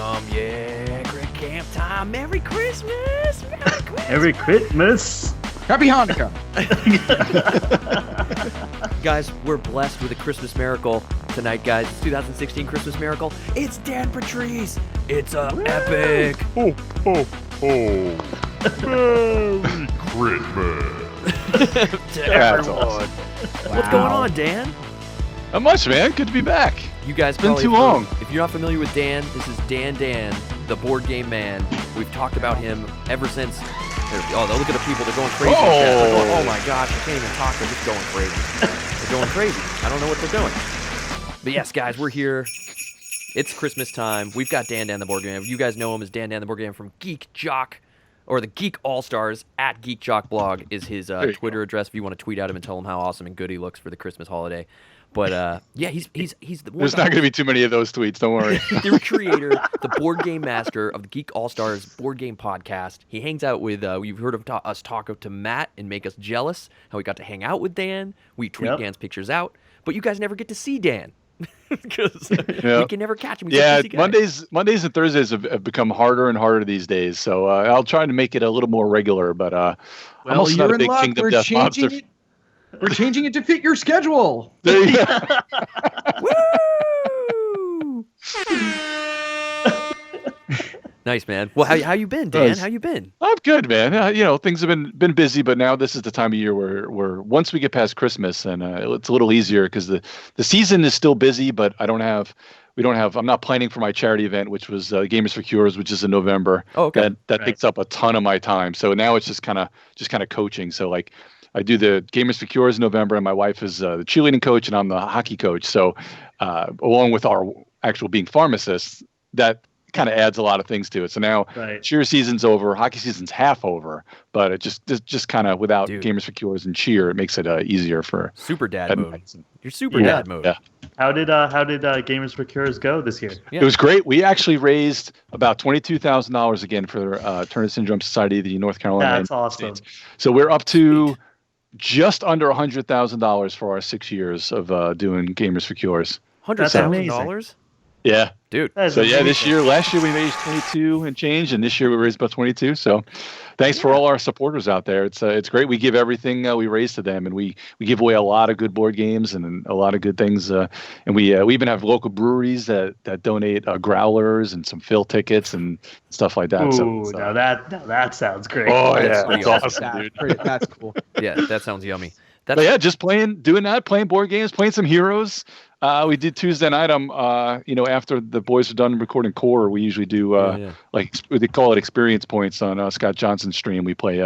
Yeah, Crit Camp time. Merry Christmas! Merry Christmas! Merry Christmas! Happy Hanukkah! Guys, we're blessed with a Christmas miracle tonight, guys. It's 2016 Christmas miracle. It's Dan Patriss. It's epic. Ho, ho, ho. Merry Crit-Mas. To everyone. What's going on, Dan? Not much, man. Good to be back. You guys It's been probably too long. If you're not familiar with Dan, this is Dan, the board game man. We've talked about him ever since. Oh, look at the people. They're going crazy. They're going, oh my gosh, I can't even talk. They're just going crazy. They're going crazy. I don't know what they're doing. But yes, guys, we're here. It's Christmas time. We've got Dan the board game. You guys know him as Dan the board game from Geek Jock, or the Geek Allstars at Geek Jock blog is his Twitter address if you want to tweet at him and tell him how awesome and good he looks for the Christmas holiday. But yeah, he's the one. There's not going to be too many of those tweets. Don't worry. The creator, the board game master of the Geek All-Stars board game podcast. He hangs out with, you've heard of us talk to Matt and make us jealous, how we got to hang out with Dan. We tweet Dan's pictures out, but you guys never get to see Dan because we can never catch him. Mondays and Thursdays have become harder and harder these days, so I'll try to make it a little more regular, but I'm also not a big Kingdom Death Monster. We're changing it to fit your schedule. There you go. Woo! Nice, man. Well, how you been, Dan? How you been? I'm good, man. Things have been busy, but now this is the time of year where once we get past Christmas, and it's a little easier because the season is still busy, but I'm not planning for my charity event, which was Gamers for Cures, which is in November. Oh, okay. That takes up a ton of my time. So now it's just kind of coaching. So like, I do the Gamers for Cures in November, and my wife is the cheerleading coach, and I'm the hockey coach. So along with our actual being pharmacists, that kind of adds a lot of things to it. So now cheer season's over, hockey season's half over, but it just kind of without Gamers for Cures and cheer, it makes it easier for super dad mode. You're super dad mode. Yeah. How did Gamers for Cures go this year? Yeah. It was great. We actually raised about $22,000 again for Turner Syndrome Society of the North Carolina. That's awesome. States. So we're up to just under $100,000 for our 6 years of doing Gamers for Cures. $100,000? Yeah, dude. Last year we raised 22 and change, and this year we raised about 22. So, thanks for all our supporters out there. It's great. We give everything we raise to them, and we give away a lot of good board games and a lot of good things. And we even have local breweries that donate growlers and some fill tickets and stuff like that. Ooh, now that sounds great. Oh yeah, that's awesome, dude. That's cool. Yeah, that sounds yummy. Just playing playing board games, playing some Heroes. We did Tuesday night. After the boys are done recording Core, we usually do like they call it experience points on Scott Johnson's stream. We play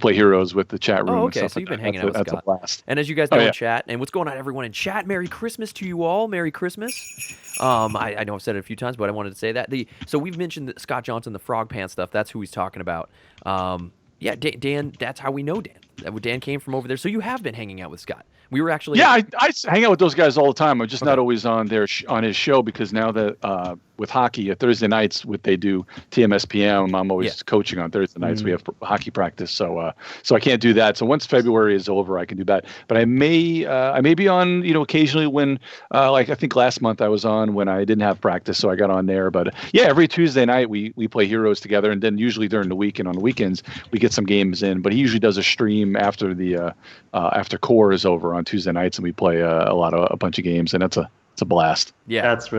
Heroes with the chat room. Oh, okay. And stuff So you've been like hanging out with Scott. That's a blast. And as you guys know in chat, and what's going on, everyone in chat? Merry Christmas to you all. Merry Christmas. I know I've said it a few times, but I wanted to say that. So we've mentioned Scott Johnson, the Frog Pants stuff. That's who he's talking about. Dan. That's how we know Dan. Dan came from over there. So you have been hanging out with Scott. We were actually. Yeah, I hang out with those guys all the time. I'm just not always on on his show because now that with hockey Thursday nights, they do TMSPM. I'm always coaching on Thursday nights. We have hockey practice, so I can't do that. So once February is over, I can do that. But I may be on occasionally when like I think last month I was on when I didn't have practice, so I got on there. But every Tuesday night we play Heroes together, and then usually during the week and on the weekends we get some games in. But he usually does a stream after the after Core is over on Tuesday nights, and we play a bunch of games, and it's a blast. Yeah, that's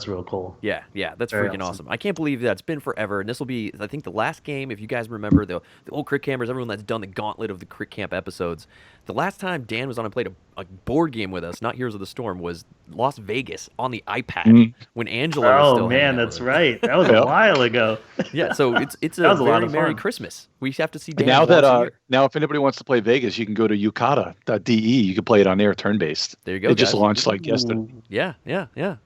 real cool. Yeah, that's freaking awesome. I can't believe that it's been forever, and this will be, I think, the last game. If you guys remember the old Crit Campers, everyone that's done the gauntlet of the Crit Camp episodes, the last time Dan was on and played a board game with us, not Heroes of the Storm, was Las Vegas on the iPad when Angela was still. Oh man, that's right. That was a while ago. Yeah, so it's a very Merry Christmas. We have to see Dan now if anybody wants to play Vegas, you can go to yukata.de. You can play it on there turn-based. There you go. It just launched like yesterday. Yeah.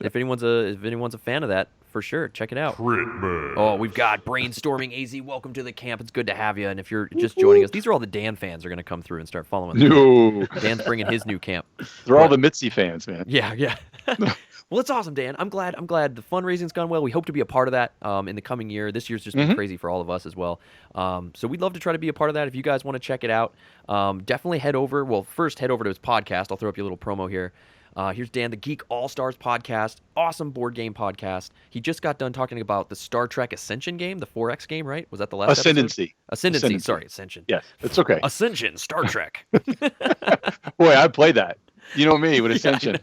If anyone's a fan of that, for sure, check it out. Crit-Mas. Oh, we've got Brainstorming AZ. Welcome to the camp. It's good to have you. And if you're just joining us, these are all the Dan fans are going to come through and start following. No. Dan's bringing his new camp. They're all the Mitzi fans, man. Yeah. Well, it's awesome, Dan. I'm glad the fundraising's gone well. We hope to be a part of that in the coming year. This year's just been crazy for all of us as well. So we'd love to try to be a part of that. If you guys want to check it out, definitely head over. Well, first head over to his podcast. I'll throw up your little promo here. Here's Dan, the Geek Allstars Podcast. Awesome board game podcast. He just got done talking about the Star Trek Ascension game, the 4X game, right? Was that the last Ascendancy. episode? Ascendancy. Sorry, Ascension. Yes, it's okay. Ascension, Star Trek. Boy, I played that. You know me with Ascension.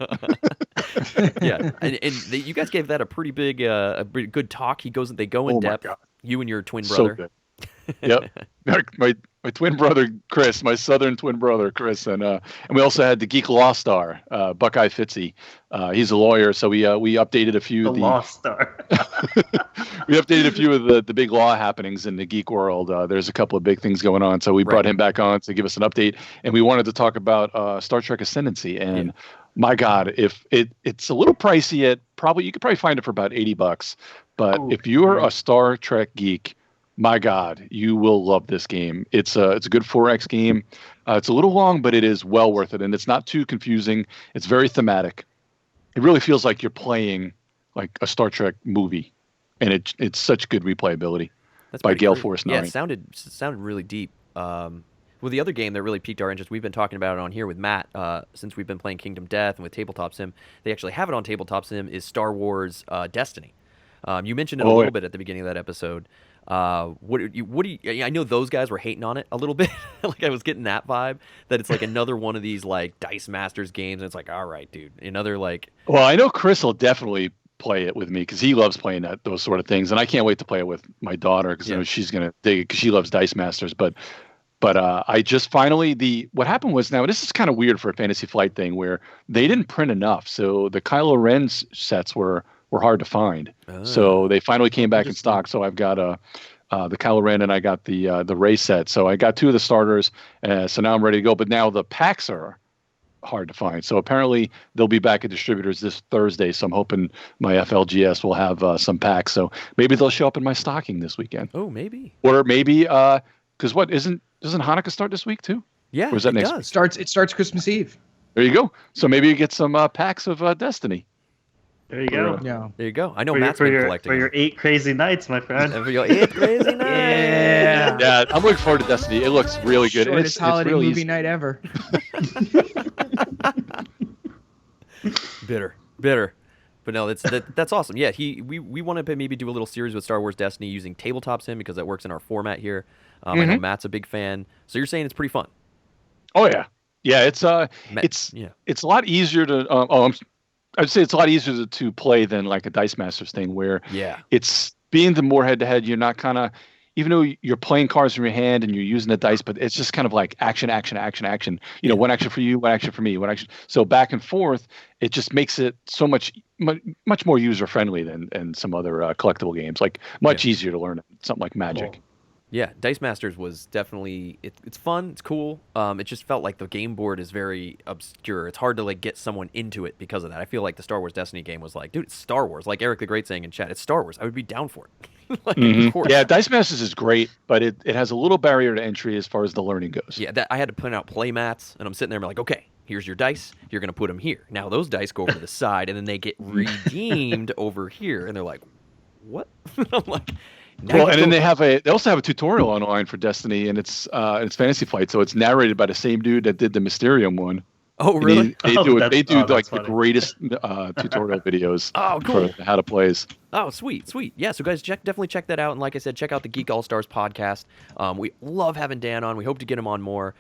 Yeah, and you guys gave that a pretty big, a pretty good talk. They go in depth. God. You and your twin brother. So good. Yep. My twin brother Chris, my southern twin brother Chris, and we also had the Geek Allstars, Buckeye Fitzy. He's a lawyer, so we updated a few. The Law Star. We updated a few of the big law happenings in the geek world. There's a couple of big things going on, so we brought him back on to give us an update, and we wanted to talk about Star Trek Ascendancy. And my God, if it's a little pricey, you could probably find it for about $80. But if you're a Star Trek geek, my God, you will love this game. It's a good 4X game. It's a little long, but it is well worth it, and it's not too confusing. It's very thematic. It really feels like you're playing like a Star Trek movie, and it's such good replayability. That's by Gale great. Force 9. Yeah, it sounded really deep. Well, the other game that really piqued our interest, we've been talking about it on here with Matt since we've been playing Kingdom Death and with Tabletop Sim. They actually have it on Tabletop Sim. Is Star Wars Destiny? You mentioned it a little bit at the beginning of that episode. What do you? I know those guys were hating on it a little bit. Like I was getting that vibe that it's like another one of these like Dice Masters games, and it's like, all right, dude, another like. Well, I know Chris will definitely play it with me because he loves playing those sort of things, and I can't wait to play it with my daughter because I know she's gonna dig it because she loves Dice Masters. But I just finally what happened was, now this is kind of weird for a Fantasy Flight thing where they didn't print enough, so the Kylo Ren sets were hard to find. So they finally came back in stock. So I've got the Kylo Ren and I got the Rey set. So I got two of the starters. So now I'm ready to go. But now the packs are hard to find. So apparently they'll be back at distributors this Thursday. So I'm hoping my FLGS will have some packs. So maybe they'll show up in my stocking this weekend. Oh, maybe. Or maybe because doesn't Hanukkah start this week too? Yeah, or is that next does. week? It starts Christmas Eve. There you go. So maybe you get some packs of Destiny. There you go. Yeah. There you go. I know For Matt's been your collecting. for your 8 crazy nights, my friend. For your 8 crazy nights. Yeah, I'm looking forward to Destiny. It looks really good. Shortest holiday really movie easy. night ever. Bitter. But no, that's awesome. Yeah, we want to maybe do a little series with Star Wars Destiny using Tabletop Sim because that works in our format here. I know Matt's a big fan, so you're saying it's pretty fun. Oh yeah. It's a lot easier to. I'd say it's a lot easier to play than like a Dice Masters thing where it's being the more head to head. You're not kind of, even though you're playing cards from your hand and you're using the dice, but it's just kind of like action. You know, one action for you, one action for me, one action. So back and forth, it just makes it so much more user friendly than some other collectible games. Like much easier to learn something like Magic. Cool. Yeah, Dice Masters was definitely it's fun, it's cool. It just felt like the game board is very obscure. It's hard to like get someone into it because of that. I feel like the Star Wars Destiny game was like, dude, it's Star Wars. Like Eric the Great saying in chat, it's Star Wars. I would be down for it. Of course. Yeah, Dice Masters is great, but it has a little barrier to entry as far as the learning goes. Yeah, I had to print out play mats, and I'm sitting there and I'm like, okay, here's your dice. You're going to put them here. Now those dice go over to the side, and then they get redeemed over here. And they're like, what? I'm like... Well, and then they also have a tutorial online for Destiny, and it's Fantasy Flight, so it's narrated by the same dude that did the Mysterium one. Oh, really? They do like funny. the greatest tutorial videos cool. for how to plays. Oh, sweet. Yeah, so guys, definitely check that out. And like I said, check out the Geek Allstars podcast. We love having Dan on. We hope to get him on more.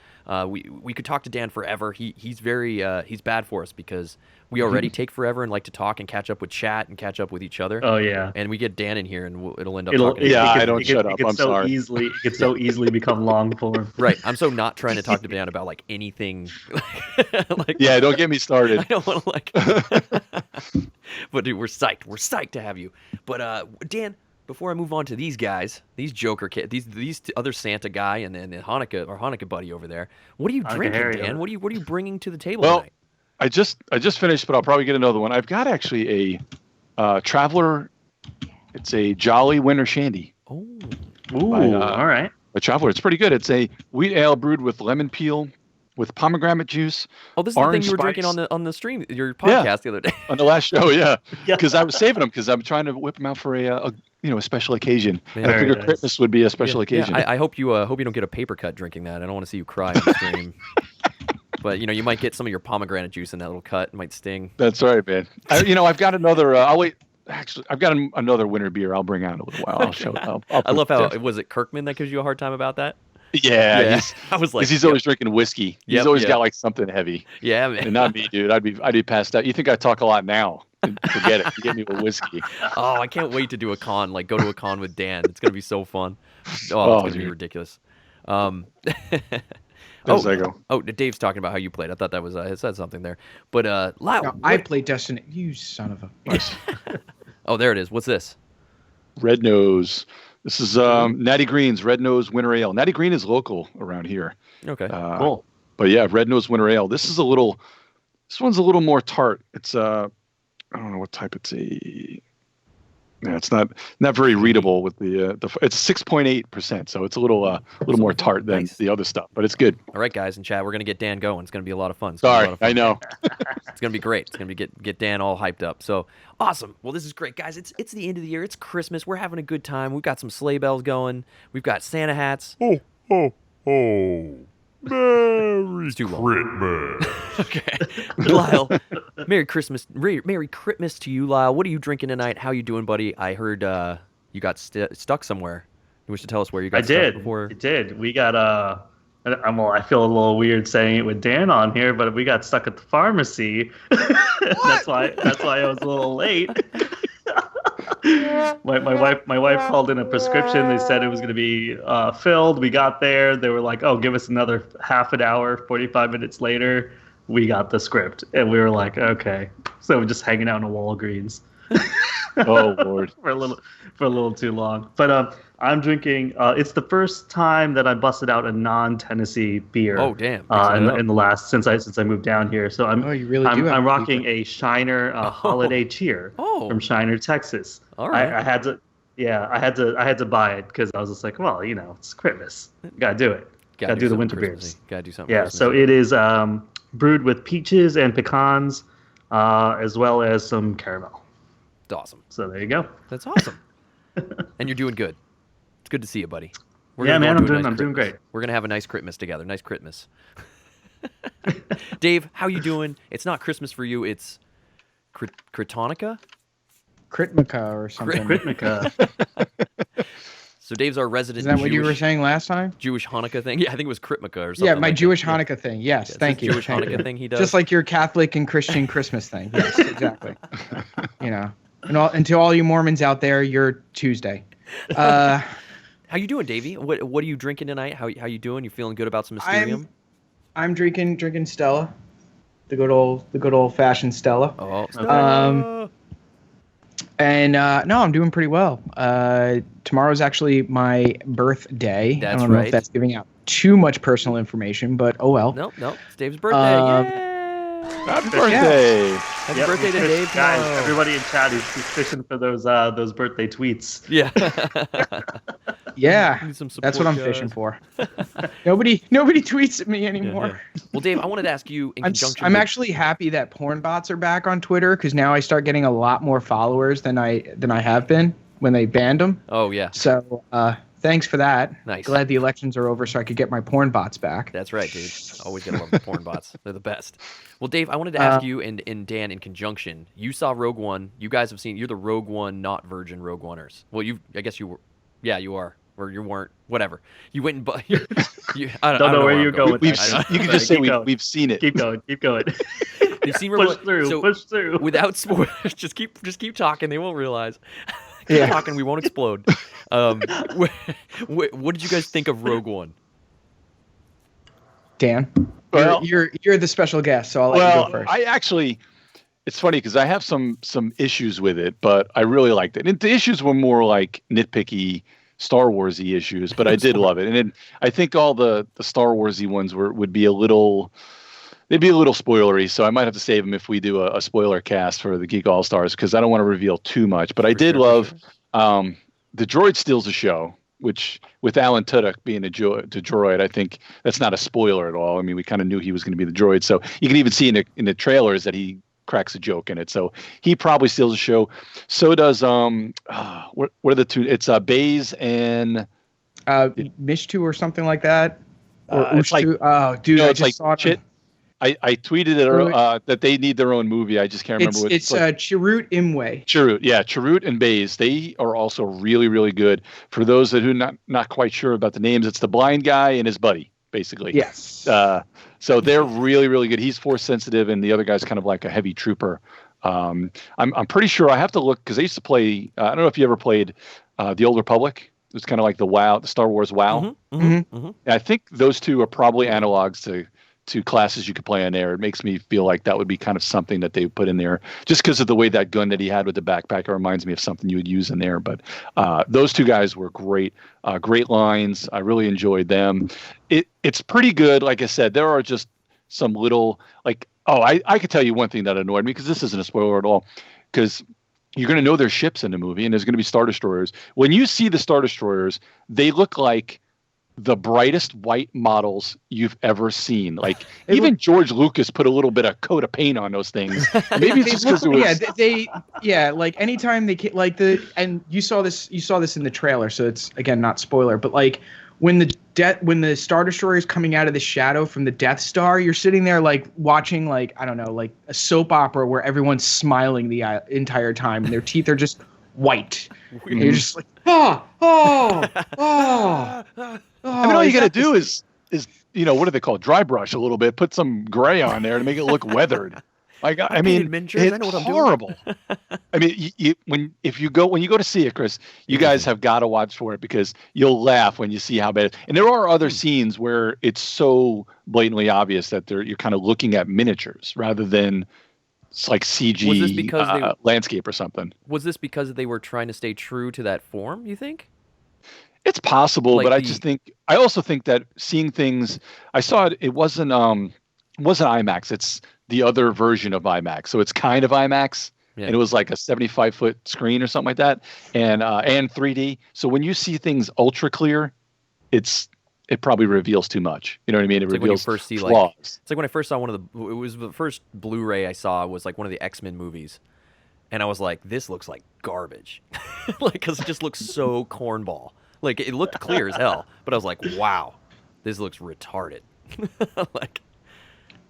We could talk to Dan forever. He's bad for us because we already take forever and like to talk and catch up with chat and catch up with each other. Oh yeah. And we get Dan in here and it'll end up talking. I don't shut up. I'm sorry. It could so easily become long form. Right. I'm so not trying to talk to Dan about like anything. Like, yeah, don't get me started. I don't want to like. But dude, we're psyched. We're psyched to have you. But Dan, before I move on to these guys, these Joker kids, these other Santa guy, and then Hanukkah buddy over there. What are you drinking, Dan? What are you bringing to the table tonight? I just finished, but I'll probably get another one. I've got actually a Traveler. It's a Jolly Winter Shandy. Oh, all right. A Traveler. It's pretty good. It's a wheat ale brewed with lemon peel, with pomegranate juice. Oh, this is the thing orange you were drinking spice. on the stream, your podcast the other day. On the last show, yeah, Yeah. because I was saving them because I'm trying to whip them out for a special occasion. Yeah. And I Very figured nice. Christmas would be a special Yeah, occasion. I hope you don't get a paper cut drinking that. I don't want to see you cry on the stream. But you might get some of your pomegranate juice in that little cut. It might sting. That's right, man. I've got another. I'll wait. Actually, I've got another winter beer. I'll bring out in a little while. I'll show. I'll I love put- how was it Kirkman that gives you a hard time about that? Yeah, I was like, he's always drinking whiskey. He's Yep, always yep. got like something heavy. yeah, man. And not me, dude. I'd be passed out. You think I talk a lot now? Forget it. You get me with whiskey. Oh, I can't wait to do a con. Like, go to a con with Dan. It's gonna be so fun. Oh, it's gonna be dude. ridiculous. As I go. Oh, Dave's talking about how you played. I thought that was it said something there. But Lyle, No, I played Destiny. You son of a. Nice. oh, there it is. What's this? Red Nose. This is Natty Green's Red Nose Winter Ale. Natty Green is local around here. Okay. Cool. But yeah, Red Nose Winter Ale. This one's a little more tart. It's I don't know what type it's yeah, it's not very readable with the it's 6.8%, so it's a little more tart than Nice. the other stuff, but it's good. All right, guys in chat, we're gonna get Dan going. It's gonna be a lot of fun. It's gonna be a Sorry, lot of fun. I know. It's gonna be great. It's gonna be get Dan all hyped up. So awesome. Well, this is great, guys. It's the end of the year. It's Christmas. We're having a good time. We've got some sleigh bells going. We've got Santa hats. Oh, oh, oh. Merry It's too long. Crit-Mas. Okay, Lyle. Merry Christmas. Merry Crit-Mas to you, Lyle. What are you drinking tonight? How you doing, buddy? I heard you got stuck somewhere. You wish to tell us where you got I stuck did. before? I did. We got I feel a little weird saying it with Dan on here, but we got stuck at the pharmacy. That's why I was a little late. my wife called in a prescription. They said it was going to be filled. We got there. They were like, "Oh, give us another half an hour." 45 minutes later, we got the script, and we were like, "Okay." So we're just hanging out in a Walgreens Oh Lord. for a little too long. But I'm drinking. It's the first time that I busted out a non-Tennessee beer. Oh, damn. In the last since I moved down here. So Oh, you really do. have I'm to rocking keep a Shiner holiday cheer Oh. from Shiner, Texas. All right. I had to. Yeah, I had to buy it because I was just like, well, it's Christmas. Gotta do it. Gotta do the something winter Christmassy. beers. Gotta do something. Yeah, Christmassy. so it is brewed with peaches and pecans, as well as some caramel. It's awesome. So there you go. That's awesome. And you're doing good. It's good to see you, buddy. We're Yeah, gonna man, go I'm do a doing- nice I'm doing Crit-Mas. great. We're gonna have a nice Crit-Mas together. Nice Crit-Mas. Dave, how you doing? It's not Christmas for you. It's Critonica. Critmica or something. Critmica. So Dave's our resident Is that what you were Jewish- saying last time? Jewish Hanukkah thing? Yeah, I think it was Critmica or something. Yeah, my like Jewish that. Hanukkah thing. Yes, Yeah, it's thank his you. Jewish thank Hanukkah you. thing he does. Just like your Catholic and Christian Christmas thing. Yes, exactly. And to all you Mormons out there, you're Tuesday. How you doing, Davey? What are you drinking tonight? How you doing? You feeling good about some Mysterium? I'm drinking Stella, the good old fashioned Stella. Oh, And no, I'm doing pretty well. Tomorrow's actually my birthday. I That's don't know right. if that's giving out too much personal information, but oh well. no, it's Dave's birthday. Yay! Happy birthday. Happy Yep, birthday he's to fish- Dave. Guys, tomorrow. everybody in chat, he's fishing for those birthday tweets. Yeah. Yeah, Need some that's what I'm support, fishing guys. for. Nobody tweets at me Yeah, anymore. yeah. Well, Dave, I wanted to ask you in conjunction. I'm with- actually happy that porn bots are back on Twitter because now I start getting a lot more followers than I have been when they banned them. Oh yeah, So thanks for that. Nice. Glad the elections are over so I could get my porn bots back. that's right, dude. Always gotta love the porn bots. They're the best. Well, Dave, I wanted to ask you and Dan in conjunction. You saw Rogue One. You guys have seen. You're the Rogue One, not Virgin Rogue Oneers. Well, I guess you were. Yeah, you are. Or you weren't. Whatever. You went and bought. I don't know where I'm you're going with We've that. I know. you can just say Keep going. we've seen it. Keep going. You've seen Rogue push One. through. So, Push through. without spoilers, just keep talking. They won't realize. Keep Yeah. talking. We won't explode. What did you guys think of Rogue One? Dan, Well- you're the special guest, so I'll let you Well, go first. I actually, it's funny because I have some issues with it, but I really liked it. And the issues were more like nitpicky Star Warsy issues, but I did love it. And I think all the Star Warsy ones would be a little. They'd be a little spoilery, so I might have to save them if we do a spoiler cast for the Geek Allstars because I don't want to reveal too much. But I did love the droid steals the show. which with Alan Tudyk being the droid, I think that's not a spoiler at all. I mean, we kind of knew he was going to be the droid, so you can even see in the trailers that he cracks a joke in it. So he probably steals the show. So does what are the two? It's Baze and Mishtu or something like that. Or it's like, oh, dude, I it's just like saw it. shit. I tweeted it that they need their own movie. I just can't remember what it's like, Chirrut Imwe. Chirrut and Baze. They are also really, really good. For those that who not quite sure about the names, it's the blind guy and his buddy, basically. Yes. So they're really, really good. He's force sensitive, and the other guy's kind of like a heavy trooper. I'm pretty sure I have to look because I used to play. I don't know if you ever played the Old Republic. It was kind of like the Star Wars WoW. I think those two are probably analogs to classes you could play on there. It makes me feel like that would be kind of something that they would put in there just because of the way that gun that he had with the backpack. It reminds me of something you would use in there. But those two guys were great, great lines. I really enjoyed them. It's pretty good. Like I said, there are just some little I could tell you one thing that annoyed me because this isn't a spoiler at all because you're going to know there's ships in the movie and there's going to be Star Destroyers. When you see the Star Destroyers, they look like the brightest white models you've ever seen. Like even George Lucas put a little bit of coat of paint on those things. Maybe it's just because it was. Like anytime and you saw this in the trailer, so it's again not spoiler, but like when the Star Destroyer is coming out of the shadow from the Death Star, you're sitting there like watching like I don't know like a soap opera where everyone's smiling the entire time and their teeth are just white. And you're just like I mean, all you got to do is what do they call it? Dry brush a little bit, put some gray on there to make it look weathered. Like I mean, it's horrible. I mean, when you go to see it, Chris, you guys have got to watch for it because you'll laugh when you see how bad it is. And there are other scenes where it's so blatantly obvious that you're kind of looking at miniatures rather than it's like CG was this because landscape or something. Was this because they were trying to stay true to that form, you think? It's possible, like but I also think that seeing things, I saw it. It wasn't IMAX. It's the other version of IMAX. So it's kind of IMAX, and it was like a 75-foot screen or something like that, and 3D. So when you see things ultra clear, it probably reveals too much. You know what I mean? It reveals when you first see flaws. It's like when I first saw it was the first Blu-ray I saw was like one of the X-Men movies, and I was like, this looks like garbage, like because it just looks so cornball. Like it looked clear as hell, but I was like, "Wow, this looks retarded."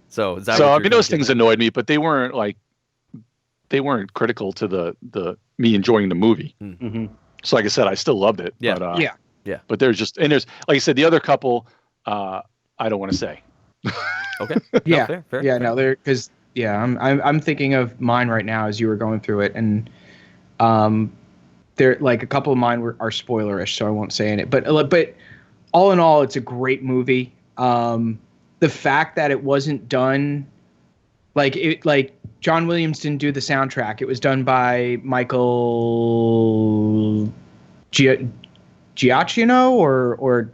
So I mean, those things annoyed me, but they weren't critical to the me enjoying the movie. Mm-hmm. So, like I said, I still loved it. Yeah, but, yeah. But there's like I said, the other couple, I don't want to say. Okay. Yeah. No, fair. Yeah. No, there because I'm thinking of mine right now as you were going through it, and there like a couple of mine are spoilerish, so I won't say in it. But all in all, it's a great movie. The fact that it wasn't done like John Williams didn't do the soundtrack. It was done by Michael Giacchino or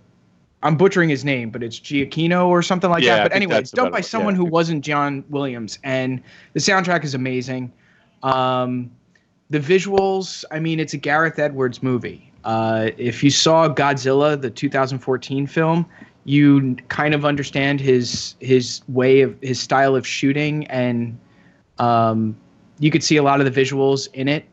I'm butchering his name, but it's Giacchino or something like that. But anyway, it's done by someone who wasn't John Williams, and the soundtrack is amazing. The visuals, I mean, it's a Gareth Edwards movie. If you saw Godzilla, the 2014 film, you kind of understand his style of shooting, and you could see a lot of the visuals in it.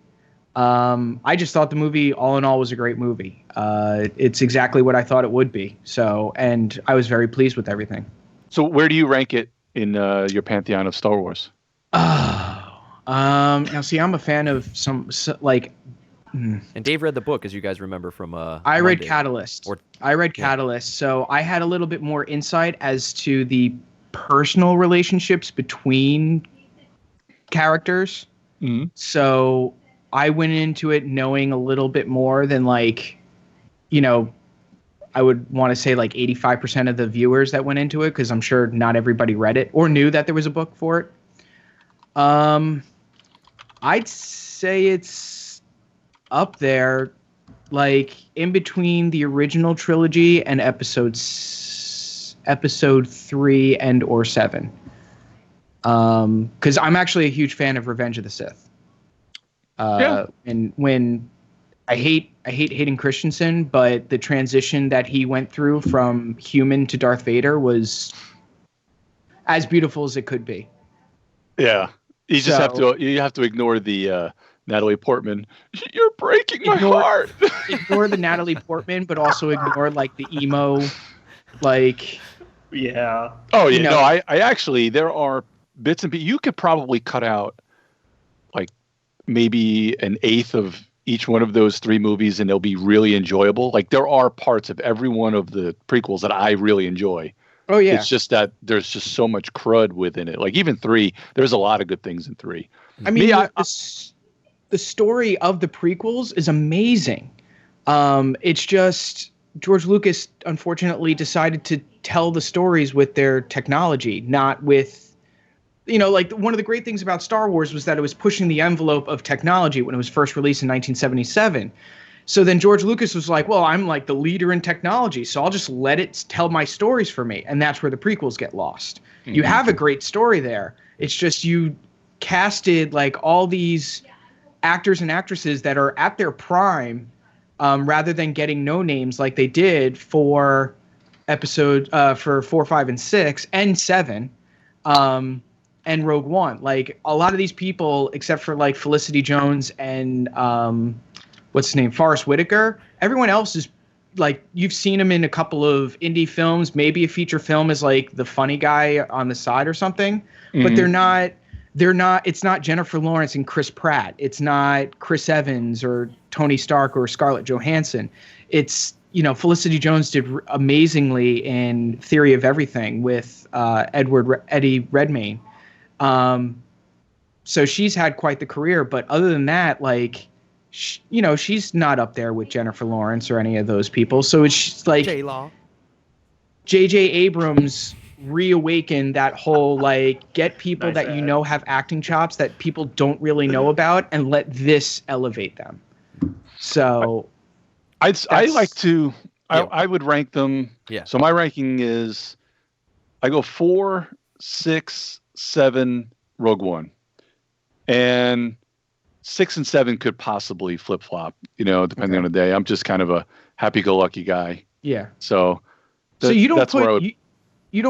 I just thought the movie, all in all, was a great movie. It's exactly what I thought it would be. So, and I was very pleased with everything. So, where do you rank it in your pantheon of Star Wars? Now see, I'm a fan of and Dave read the book, as you guys remember from I read Catalyst. Catalyst, so I had a little bit more insight as to the personal relationships between characters. Mm-hmm. So I went into it knowing a little bit more than I would want to say like 85% of the viewers that went into it, because I'm sure not everybody read it or knew that there was a book for it. I'd say it's up there, like in between the original trilogy and episode 3 and or 7. Because I'm actually a huge fan of Revenge of the Sith. And when I hate Hayden Christensen, but the transition that he went through from human to Darth Vader was as beautiful as it could be. Yeah, you have to ignore the Natalie Portman. You're breaking my heart. Ignore the Natalie Portman, but also ignore like the emo, like. Yeah. Oh yeah. No, I actually there are bits and pieces. You could probably cut out like maybe an eighth of each one of those 3 movies, and they'll be really enjoyable. Like there are parts of every one of the prequels that I really enjoy. Oh yeah. It's just that there's just so much crud within it. Like even 3, there's a lot of good things in 3. I mean, the story of the prequels is amazing. It's just George Lucas unfortunately decided to tell the stories with their technology, not with, like one of the great things about Star Wars was that it was pushing the envelope of technology when it was first released in 1977. So then George Lucas was like, well, I'm like the leader in technology, so I'll just let it tell my stories for me. And that's where the prequels get lost. Mm-hmm. You have a great story there. It's just you casted like all these actors and actresses that are at their prime, rather than getting no names like they did for episode for 4, 5, and 6 and 7. And Rogue One. Like a lot of these people, except for like Felicity Jones and what's his name, Forrest Whitaker, everyone else is like, you've seen him in a couple of indie films, maybe a feature film as like the funny guy on the side or something, mm-hmm. but it's not Jennifer Lawrence and Chris Pratt. It's not Chris Evans or Tony Stark or Scarlett Johansson. It's, Felicity Jones did amazingly in Theory of Everything with Eddie Redmayne. So she's had quite the career, but other than that, like, she's not up there with Jennifer Lawrence or any of those people. So it's like J.J. Abrams reawakened that whole, like, get people that have acting chops that people don't really know about and let this elevate them. So I would rank them. Yeah. So my ranking is I go 4, 6, 7, Rogue One, and 6 and 7 could possibly flip flop, depending on the day. I'm just kind of a happy-go-lucky guy. Yeah. So you don't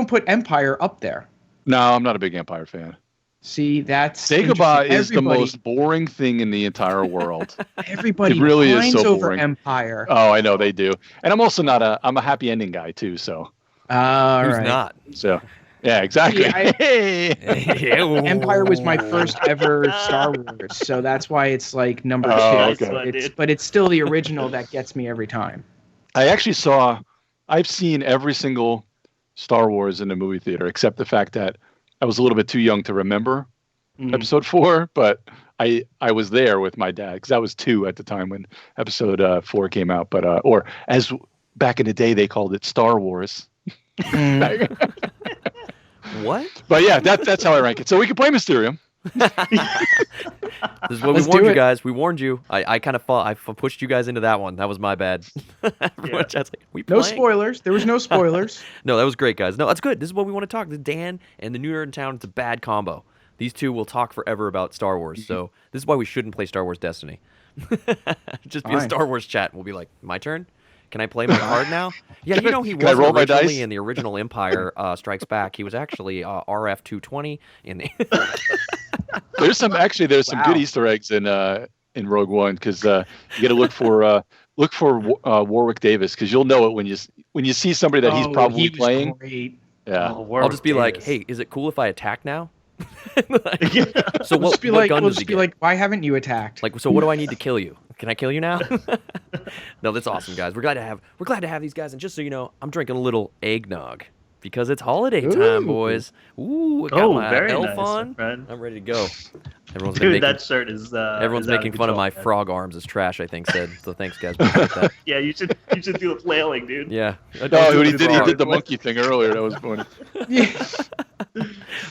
put Empire up there. No, I'm not a big Empire fan. See, that's Dagobah is the most boring thing in the entire world. Everybody really pines is so over boring. Empire. Oh, I know they do, and I'm also I'm a happy ending guy too. So. Who's not? So. Yeah, exactly. Empire was my first ever Star Wars, so that's why it's like number 2. Okay. But it's still the original that gets me every time. I've seen every single Star Wars in the movie theater, except the fact that I was a little bit too young to remember episode 4, but I was there with my dad because I was 2 at the time when episode 4 came out. But or as back in the day they called it Star Wars. What? But yeah, that's how I rank it. So we can play Mysterium. This is what we warned you guys. We warned you. I kind of I pushed you guys into that one. That was my bad. No spoilers. There was no spoilers. No, that was great, guys. No, that's good. This is what we want to talk. Dan and the New Nerd in Town, it's a bad combo. These two will talk forever about Star Wars. Mm-hmm. So this is why we shouldn't play Star Wars Destiny. Just be a Star Wars chat. And we'll be like, my turn? Can I play my card now? Yeah, he was originally in the original Empire Strikes Back. He was actually RF-220 in the. There's some good Easter eggs in Rogue One because you got to look for Warwick Davis because you'll know it when you see somebody that he's probably playing. Great. Yeah, I'll just be like, hey, is it cool if I attack now? So what gun does he get? Like, why haven't you attacked? Like, so what do I need to kill you? Can I kill you now? No, that's awesome, guys. We're glad to have these guys. And just so you know, I'm drinking a little eggnog because it's holiday time, boys. Ooh, I got my elf on. I'm ready to go. That shirt is. Everyone's making fun of my frog arms as trash. I think said. So thanks, guys. That. Yeah, you should do the flailing, dude. Yeah. No, he did the monkey thing earlier. That was funny. Yeah. I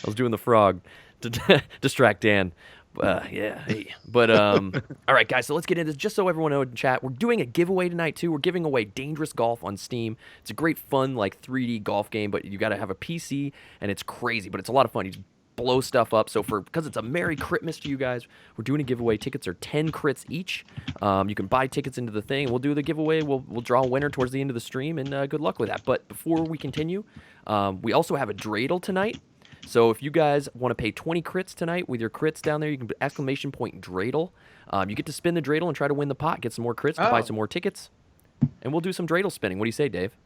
was doing the frog to distract Dan. Hey. But all right, guys, so let's get into this. Just so everyone knows in chat, we're doing a giveaway tonight too. We're giving away Dangerous Golf on Steam. It's a great fun like 3D golf game, but you got to have a PC and it's crazy, but it's a lot of fun. You just blow stuff up. So because it's a Merry Crit-Mas to you guys, we're doing a giveaway. Tickets are 10 crits each. You can buy tickets into the thing. We'll do the giveaway. We'll draw a winner towards the end of the stream, and good luck with that. But before we continue, we also have a dreidel tonight. So if you guys want to pay 20 crits tonight with your crits down there, you can put exclamation point dreidel. You get to spin the dreidel and try to win the pot, get some more crits, buy some more tickets, and we'll do some dreidel spinning. What do you say, Dave?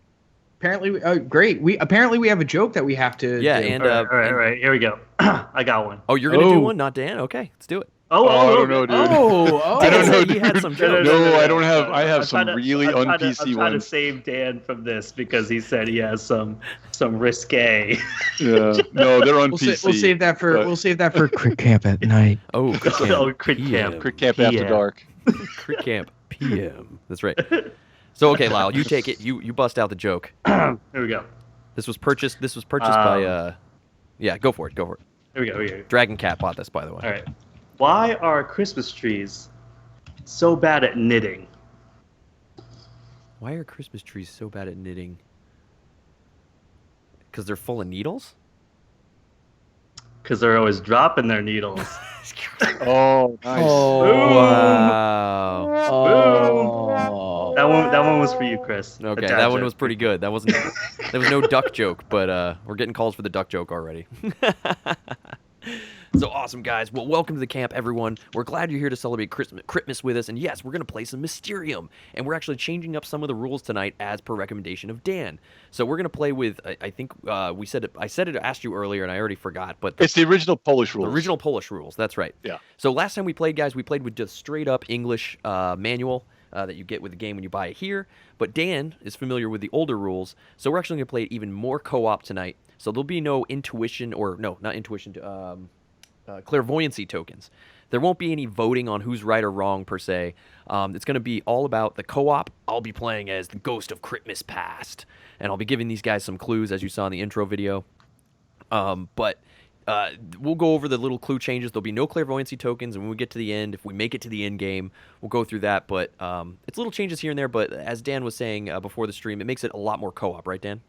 Apparently, great. We have a joke that we have to. Yeah, do. and all right. Here we go. I got one. Oh, you're gonna do one, not Dan? Okay, let's do it. I don't know, dude. I don't know, He had some jokes. No, I don't have. I have some really un-PC I'm trying to ones. save Dan from this because he said he has some risque. Yeah, no, they're un-PC. We'll save that for Crit Camp at night. Oh, Crit Camp. Oh, Crit Camp. Crit Camp After Dark. Crit Camp PM. That's right. So okay, Lyle, you take it. You bust out the joke. Here we go. This was purchased by. Yeah, go for it. Here we go. Dragon Cat bought this, by the way. All right. Why are Christmas trees so bad at knitting? Why are Christmas trees so bad at knitting? Because they're full of needles? Because they're always dropping their needles. Oh, nice. Wow. Oh. That one was for you, Chris. Okay, that one was pretty good. There was no duck joke, but we're getting calls for the duck joke already. So awesome, guys. Well, welcome to the camp, everyone. We're glad you're here to celebrate Crit-Mas with us. And yes, we're going to play some Mysterium. And we're actually changing up some of the rules tonight as per recommendation of Dan. So we're going to play with, I think I asked you earlier, and I already forgot. But It's the original Polish rules. The original Polish rules, that's right. Yeah. So last time we played, guys, we played with just straight up English manual that you get with the game when you buy it here. But Dan is familiar with the older rules. So we're actually going to play even more co-op tonight. So there'll be no clairvoyancy tokens. There won't be any voting on who's right or wrong per se. It's going to be all about the co-op. I'll be playing as the ghost of Crit-Mas past, and I'll be giving these guys some clues as you saw in the intro video. But we'll go over the little clue changes. There'll be no clairvoyancy tokens, and when we get to the end, if we make it to the end game, we'll go through that. But it's little changes here and there. But as Dan was saying before the stream, it makes it a lot more co-op, right, Dan?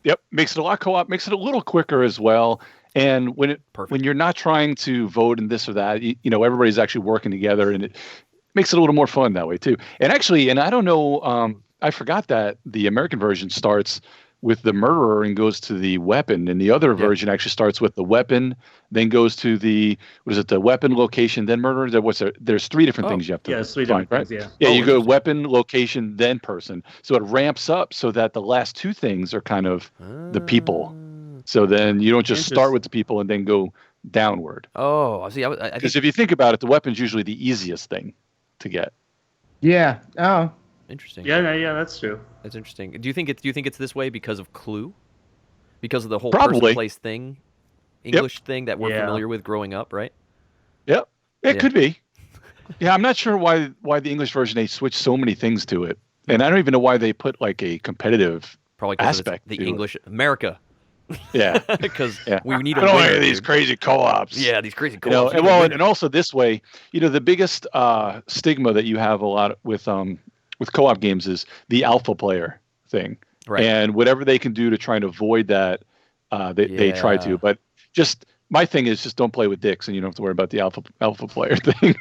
Yep, makes it a lot co-op, makes it a little quicker as well. And when you're not trying to vote and this or that, everybody's actually working together, and it makes it a little more fun that way too. And actually, I don't know, I forgot that the American version starts with the murderer and goes to the weapon, and the other version actually starts with the weapon, then goes to the weapon, location, then murderer. There's three different things you have to find, right? Things, yeah, you go weapon, location, then person. So it ramps up so that the last two things are kind of the people. So then you don't just start with the people and then go downward. Oh, I see. Because if you think about it, the weapon's usually the easiest thing to get. Yeah. Oh. Interesting. Yeah, that's true. That's interesting. Do you think it's this way because of Clue? Because of the whole Probably. person place thing, English thing that we're familiar with growing up, right? Yep. It could be. Yeah, I'm not sure why the English version they switched so many things to it, and I don't even know why they put like a competitive aspect. The English America. Yeah, because we need a winner, these crazy co-ops. Yeah, these crazy co-ops. And also this way, the biggest stigma that you have a lot with co-op games is the alpha player thing. Right. And whatever they can do to try and avoid that, they try to. But just my thing is just don't play with dicks, and you don't have to worry about the alpha player thing.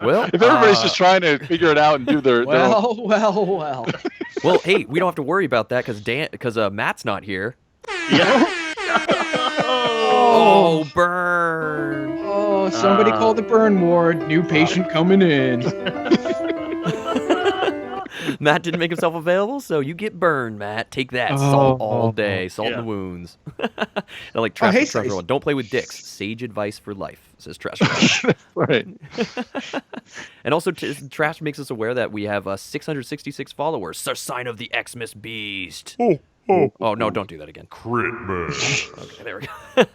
Well, if everybody's just trying to figure it out and do their well. Well, hey, we don't have to worry about that because Matt's not here. Yeah. Oh, burn. Oh, somebody called the burn ward. New patient coming in. Matt didn't make himself available, so you get burned, Matt. Take that. Salt all day. Salt in the wounds. Like Trash One. Don't play with dicks. Sage advice for life, says Trash One. Right. And also, Trash makes us aware that we have 666 followers. It's a sign of the Xmas beast. Oh, no, don't do that again. Crit-Mas. Okay, there we go.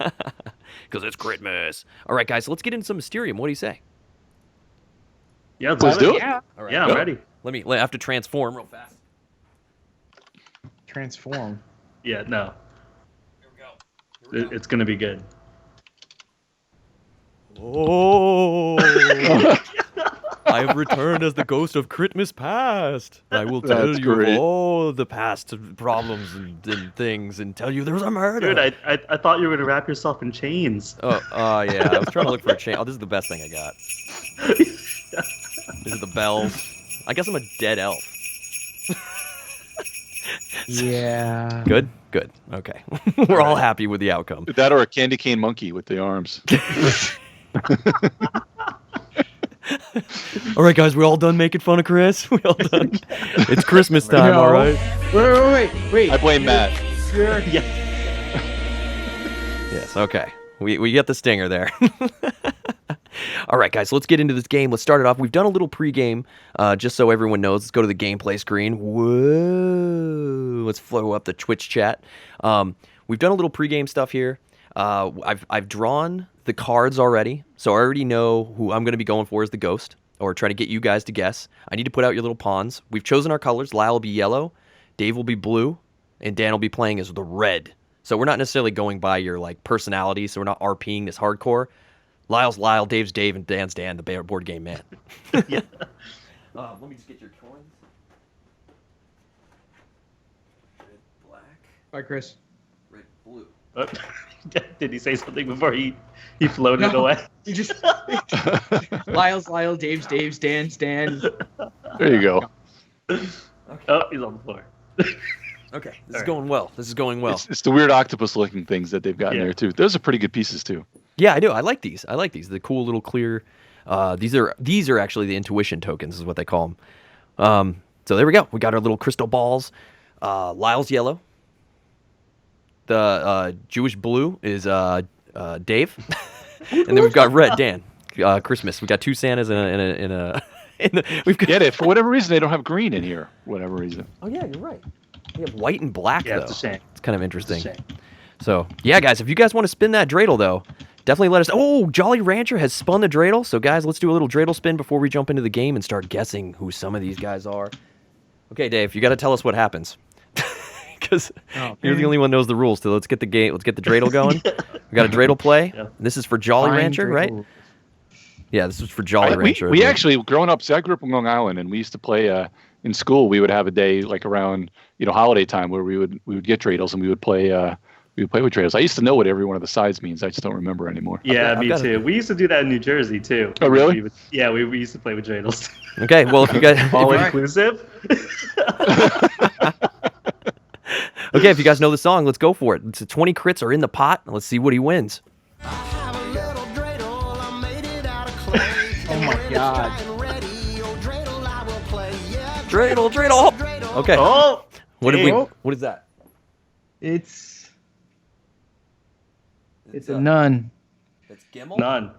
Because it's Crit-Mas. All right, guys, so let's get into some Mysterium. What do you say? Yeah, let's do it. Yeah. All right, yeah, I'm ready. I have to transform real fast. Transform. Yeah, no. Here we go. It's going to be good. Oh. I have returned as the ghost of Crit-Mas Past. I will tell you of all the past problems and things and tell you there's a murder. Dude, I thought you were going to wrap yourself in chains. Yeah. I was trying to look for a chain. Oh, this is the best thing I got. These are the bells. I guess I'm a dead elf. Yeah. Good. Okay. We're all happy with the outcome. That or a candy cane monkey with the arms. All right, guys, we all done making fun of Chris? We all done? It's Christmas time, No. all right? Wait. I blame Matt. Yes, okay. We get the stinger there. All right, guys, let's get into this game. Let's start it off. We've done a little pregame, just so everyone knows. Let's go to the gameplay screen. Whoa. Let's flow up the Twitch chat. We've done a little pregame stuff here. I've drawn the cards already, so I already know who I'm going to be going for as the ghost, or try to get you guys to guess. I need to put out your little pawns. We've chosen our colors. Lyle will be yellow, Dave will be blue, and Dan will be playing as the red. So we're not necessarily going by your personality, so we're not RPing this hardcore. Lyle's Lyle, Dave's Dave, and Dan's Dan, the board game man. Yeah. Let me just get your coins. Red, black, Bye, Chris. red, blue. Did he say something before he floated away? You just Lyle's Lyle, Dave's, Dan's Dan. There you go. Oh, he's on the floor. Okay, this is going well. It's the weird octopus-looking things that they've got in there too. Those are pretty good pieces too. Yeah, I do. I like these. The cool little clear. These are actually the intuition tokens, is what they call them. So there we go. We got our little crystal balls. Lyle's yellow. The Jewish blue is Dave, and then we've got red Dan. Christmas. We got two Santas in a. We've got. Get it? For whatever reason, they don't have green in here. Whatever reason. Oh yeah, you're right. We have white and black though. It's a shame. It's kind of interesting. It's a shame. So yeah, guys, if you guys want to spin that dreidel though, definitely let us. Oh, Jolly Rancher has spun the dreidel. So guys, let's do a little dreidel spin before we jump into the game and start guessing who some of these guys are. Okay, Dave, you got to tell us what happens. Because you're the only one who knows the rules. So let's get the game. Let's get the dreidel going. We got a dreidel play. Yeah. This is for Jolly Rancher, right? Yeah, this is for Jolly Rancher. We actually, growing up, see, I grew up in Long Island, and we used to play in school. We would have a day around holiday time where we would get dreidels and we would play with dreidels. I used to know what every one of the sides means. I just don't remember anymore. Yeah, me too. We used to do that in New Jersey too. Oh, really? We used to play with dreidels. Okay, well, if you guys all inclusive. Okay, if you guys know the song, let's go for it. It's 20 crits are in the pot. Let's see what he wins. Oh my God. Dreidel. Okay. Oh. What is that? It's a none. It's Gimmel? None.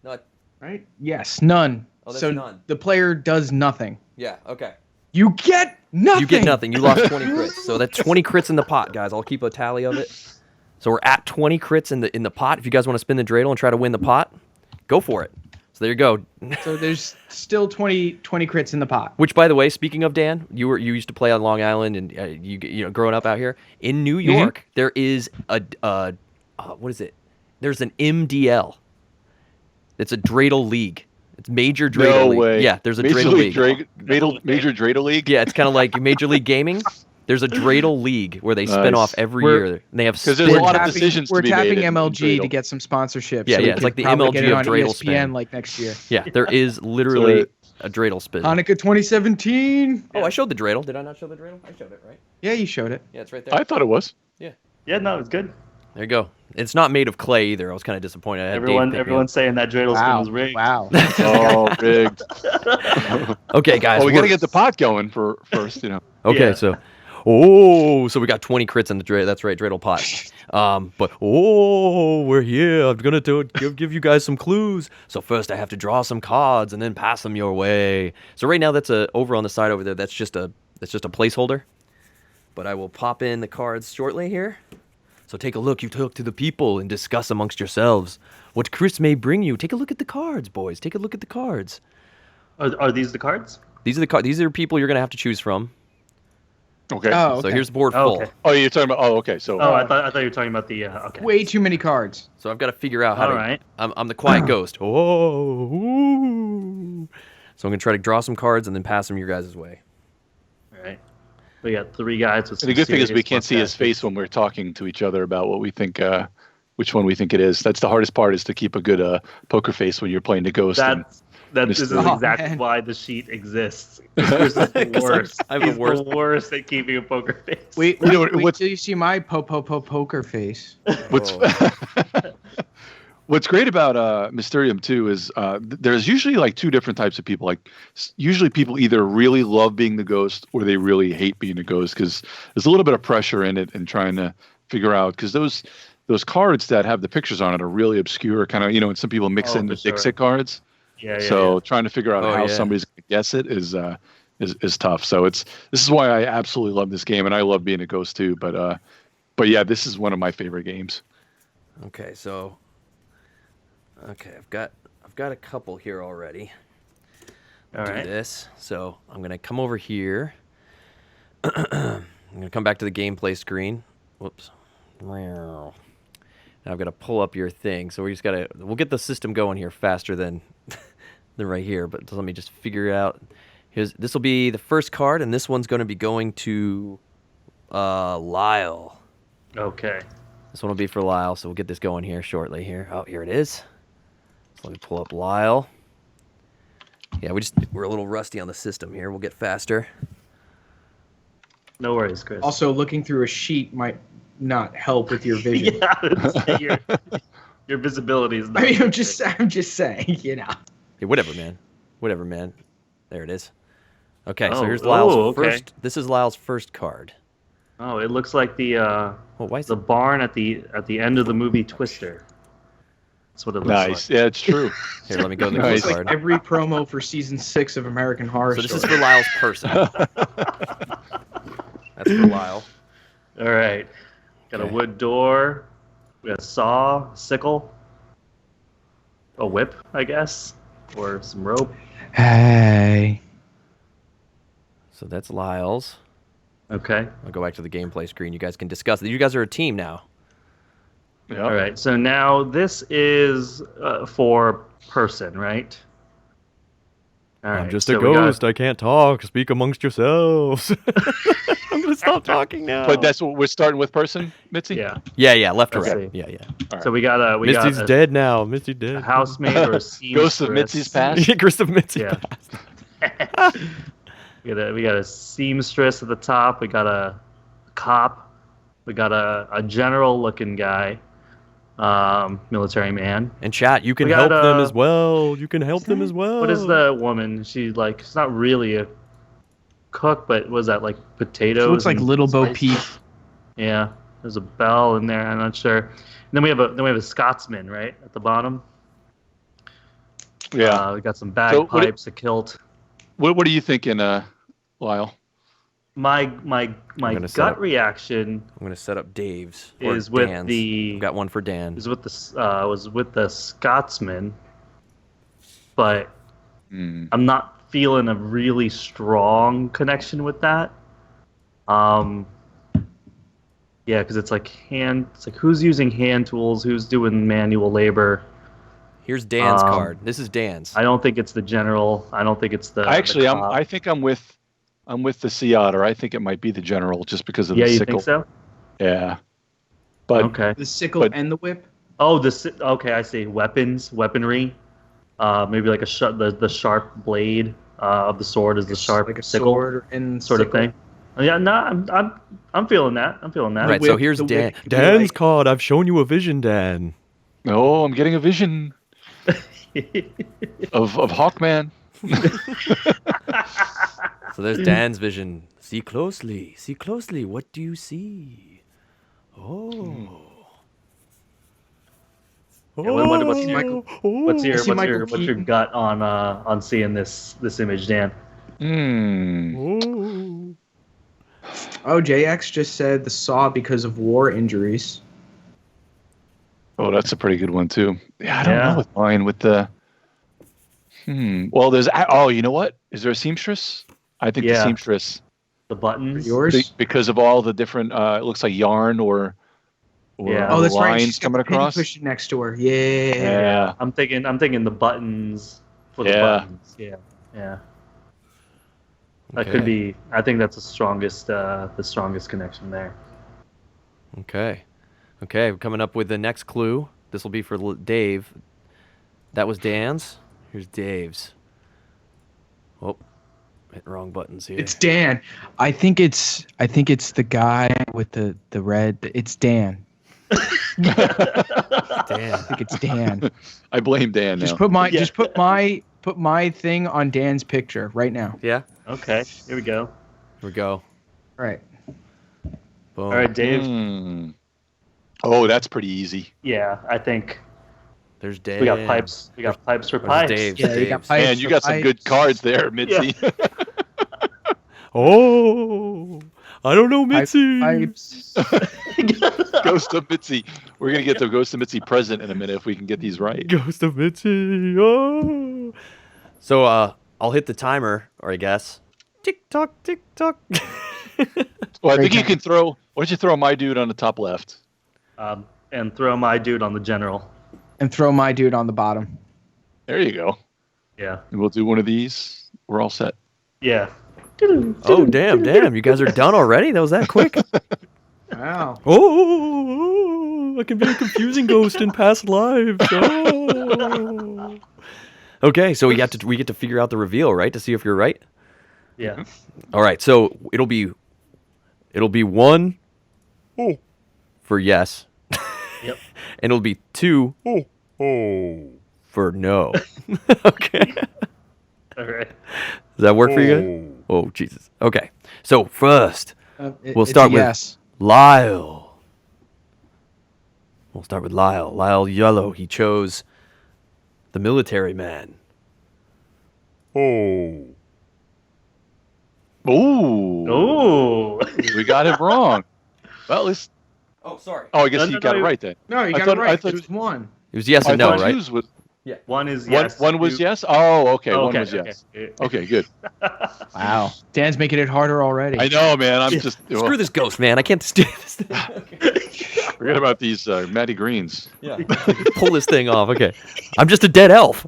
No. Right? Yes, none. Oh, that's so none. The player does nothing. Yeah, okay. You get nothing. You get nothing. You lost 20 crits. So that's 20 crits in the pot, guys. I'll keep a tally of it. So we're at 20 crits in the pot. If you guys want to spin the dreidel and try to win the pot, go for it. So there you go. So there's still 20 crits in the pot. Which, by the way, speaking of Dan, you used to play on Long Island, and you know, growing up out here in New York, there is a what is it? There's an MDL. It's a dreidel league. It's Major Dreidel League. Way. Yeah, there's a Dreidel League. Major Dreidel League? Yeah, it's kind of like Major League Gaming. There's a Dreidel League where they spin off every year. And they have because there's a lot of decisions We're to be made. tapping MLG to get some sponsorships. Yeah, so it's like the MLG of Dreidel spin. Like next year. Yeah, there is literally a Dreidel spin. Hanukkah 2017. Oh, I showed the Dreidel. Did I not show the Dreidel? I showed it, right? Yeah, you showed it. Yeah, it's right there. I thought it was. Yeah. Yeah, no, it's good. There you go. It's not made of clay either. I was kind of disappointed. Everyone's saying that dreidel spin was rigged. Wow. Oh, rigged. Okay, guys. Well, we got to get the pot going first, you know. Okay, Yeah. So we got 20 crits in the dreidel. That's right, dreidel pot. But we're here. I'm gonna give you guys some clues. So first, I have to draw some cards and then pass them your way. So right now, that's over on the side over there. That's just a placeholder. But I will pop in the cards shortly here. So take a look. You talk to the people and discuss amongst yourselves what Chris may bring you. Take a look at the cards, boys. Take a look at the cards. Are these the cards? These are the cards. These are people you're gonna have to choose from. Okay. Oh, okay. So here's the board full. Okay. Oh, you're talking about. Oh, okay. So. Oh, I thought you were talking about the. Okay. Way too many cards. So I've got to figure out how All to. right. I'm the quiet ghost. Oh. So I'm gonna try to draw some cards and then pass them your guys' way. All right. We got 3 guys with. The good thing is we can't see his face when we're talking to each other about what we think, which one we think it is. That's the hardest part, is to keep a good poker face when you're playing the ghost. This is exactly why the sheet exists. Chris is the worst. He's the worst at keeping a poker face. Wait till you see my poker face. What's great about Mysterium too is there's usually like 2 different types of people. Like usually people either really love being the ghost or they really hate being the ghost, because there's a little bit of pressure in it and trying to figure out, because those cards that have the pictures on it are really obscure, kind of, and some people mix in the Dixit cards. So trying to figure out how somebody's going to guess it is tough. So this is why I absolutely love this game, and I love being a ghost too. But yeah, this is one of my favorite games. Okay, so I've got a couple here already. All right. Do this. So I'm gonna come over here. I'm gonna come back to the gameplay screen. Whoops. Now I've got to pull up your thing. So we'll get the system going here faster than right here. But let me just figure out. This will be the first card, and this one's going to be going to Lyle. Okay. This one will be for Lyle, so we'll get this going here shortly. Oh, here it is. So let me pull up Lyle. Yeah, we're a little rusty on the system here. We'll get faster. No worries, Chris. Also, looking through a sheet might not help with your vision. Your visibility is not. I mean, I'm just saying, Hey, whatever, man. There it is. Okay, so here's Lyle's first. This is Lyle's first card. Oh, it looks like the barn at the end of the movie Twister. That's what it looks like. Nice. Yeah, it's true. Here, let me go to the It's card. like every promo for season 6 of American Horror Story. So this is for Lyle's person. That's for Lyle. All right. Got a wood door. We got a saw, sickle, a whip, I guess, or some rope. Hey. So that's Lyle's. Okay. I'll go back to the gameplay screen. You guys can discuss it. You guys are a team now. Yep. All right. So now this is for person, right? All right. I'm just a ghost. I can't talk. Speak amongst yourselves. I'm going to stop talking now. But that's what we're starting with, person, Mitzi? Yeah. Yeah, left to Let's right. see. Yeah. Right. So we got Misty's dead now. Misty dead. a housemaid or a seamstress. Ghost of Mitzi's past? Ghost of Mitzi's Yeah. past. We got a seamstress at the top. We got a cop. We got a general-looking guy, military man. And chat, you can We help got, them as well. You can help them as well. What is the woman? She's not really a cook, but was that like potatoes? She looks like and Little Bo spices? Peep. Yeah, there's a bell in there. I'm not sure. And then we have a Scotsman right at the bottom. Yeah. We got some bagpipes, a kilt. What are you thinking, Lyle? My gonna set gut up- reaction I'm going to set up Dave's. Or is with Dan's. the I've got one for Dan. is with the was with the Scotsman, but I'm not feeling a really strong connection with that. Yeah, because it's like who's using hand tools, who's doing manual labor. Here's Dan's card. This is Dan's. I don't think it's the general. I don't think it's the. Actually, the cop. I think I'm with the sea otter. I think it might be the general, just because of the you sickle. think so? Yeah. But Okay. The sickle and the whip? Oh, okay, I see. Weaponry. Maybe like the sharp blade of the sword is the sharp like a sickle sword and sort of sickle. thing. Yeah, no, I'm feeling that. I'm feeling that. Right, whip- so here's the Dan. whip could be Dan's like- card. I've shown you a vision, Dan. oh, I'm getting a vision of Hawkman. So there's Dan's vision. See closely. See closely. What do you see? Oh. Yeah, what's see Michael your Keaton? gut on seeing this image, Dan? Oh. Oh, JX just said the saw because of war injuries. Oh, that's a pretty good one too. Yeah, I don't Yeah. know with mine with the. Well, there's. Oh, you know what? Is there a seamstress? I think the Yeah. seamstress, The buttons. Yours? because of all the different. It looks like yarn or Yeah. Oh, that's right. lines She's got coming the pin across. cushion next to her. Yeah. Yeah. I'm thinking the buttons for the buttons. Yeah. That could be. I think that's the strongest connection there. Okay. We're coming up with the next clue. This will be for Dave. That was Dan's. Here's Dave's. Oh, hit wrong buttons here. It's Dan. I think it's the guy with the red. It's Dan. Dan. I think it's Dan. I blame Dan now. Just put my thing on Dan's picture right now. Yeah. Okay. Here we go. All right. Boom. All right, Dave. Oh, that's pretty easy. Yeah, I think. There's Dave. We got pipes. We got pipes for pipes. Dave's. Yeah, you got pipes. Man, you got some good cards there, Mitzi. Yeah. Oh, I don't know, Mitzi. Pipes. Ghost of Mitzi. We're gonna get the Ghost of Mitzi present in a minute if we can get these right. Ghost of Mitzi. Oh. So I'll hit the timer, or I guess. Tick tock, tick tock. Well, I think you can throw. Why don't you throw my dude on the top left? And throw my dude on the general. And throw my dude on the bottom. There you go. Yeah. And we'll do one of these. We're all set. Yeah. Oh, damn. You guys are done already? That was that quick? Wow. Oh, I can be a confusing ghost in past lives. Oh. Okay, so we get to figure out the reveal, right? To see if you're right? Yeah. All right, so it'll be 1 for yes. Yep. And it'll be 2 for no. Okay. All right. Does that work for you guys? Oh, Jesus. Okay. So first, we'll start with Lyle. We'll start with Lyle. Lyle Yellow. He chose the military man. Ooh. We got it wrong. Well, it's. Oh, sorry. Oh, I guess you got it right then. No, you got it right. It was 1. It was yes and no, right? Yeah. One is yes. One was yes? Oh, okay. One was yes. Okay, good. Wow. Dan's making it harder already. I know, man. I'm just... Screw this ghost, man. I can't stand this thing. Forget about these Matty Greens. Yeah. Pull this thing off. Okay. I'm just a dead elf.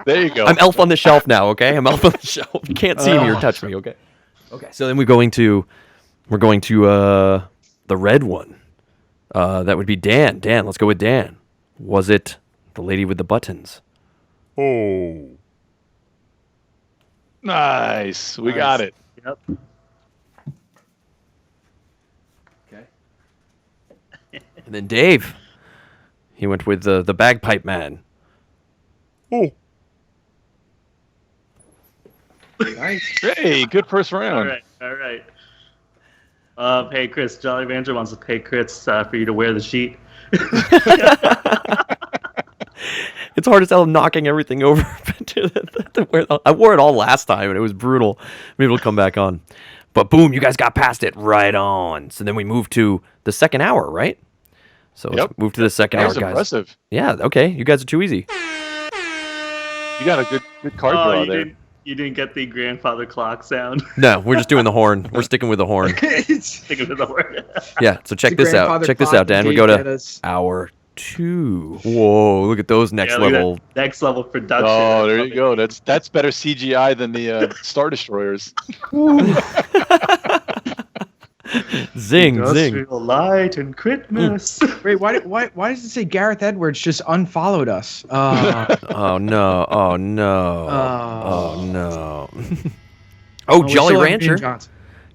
There you go. I'm elf on the shelf now, okay? I'm elf on the shelf. You can't see me or touch me, okay? Okay. So then we're going to the red one. That would be Dan. Dan, let's go with Dan. Was it the lady with the buttons? Oh. Nice. We got it. Yep. Okay. And then Dave. He went with the bagpipe man. Oh. Nice. Hey, good first round. All right. Hey, Chris, Jolly Rancher wants to pay Chris for you to wear the sheet. It's hard as hell knocking everything over. I wore it all last time, and it was brutal. Maybe it'll come back on. But boom, you guys got past it right on. So then we moved to the second hour, right? So let's move to the second hour, guys. Impressive. Yeah, okay. You guys are too easy. You got a good card draw there. You didn't get the grandfather clock sound. No, we're just doing the horn. We're sticking with the horn. Sticking with the horn. Yeah, so check this out. Check this out, Dan. We go to hour 2. Whoa, look at those next level. Next level production. Oh, there you go. That's better CGI than the Star Destroyers. Zing, Industrial Light and Crit-Mas. Wait, why does it say Gareth Edwards just unfollowed us? Oh no! Oh no! Oh no! Oh, Jolly Rancher.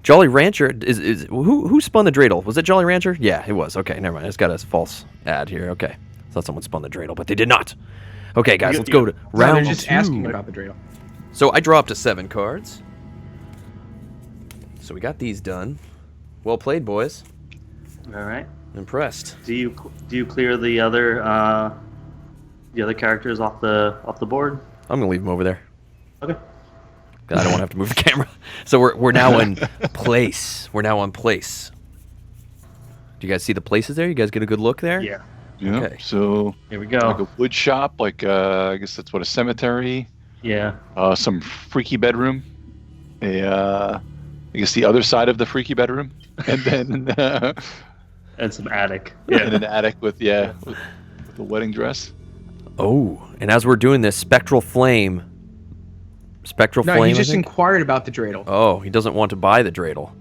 Jolly Rancher is who spun the dreidel? Was it Jolly Rancher? Yeah, it was. Okay, never mind. It's got a false ad here. Okay, I thought someone spun the dreidel, but they did not. Okay, guys, let's go to round 2. They're just asking about the dreidel. So I dropped to 7 cards. So we got these done. Well played, boys. All right. Impressed. Do you clear the other characters off the board? I'm gonna leave them over there. Okay. I don't want to have to move the camera. So we're now in place. We're now on place. Do you guys see the places there? You guys get a good look there? Yeah. Yeah. Okay. So here we go. Like a wood shop, like I guess that's what a cemetery. Yeah. Some freaky bedroom. I guess the other side of the freaky bedroom, and then and some attic. Yeah. And an attic with a wedding dress. Oh, and as we're doing this, spectral flame Spectral No, Flame. he just I think? inquired about the dreidel. Oh, he doesn't want to buy the dreidel.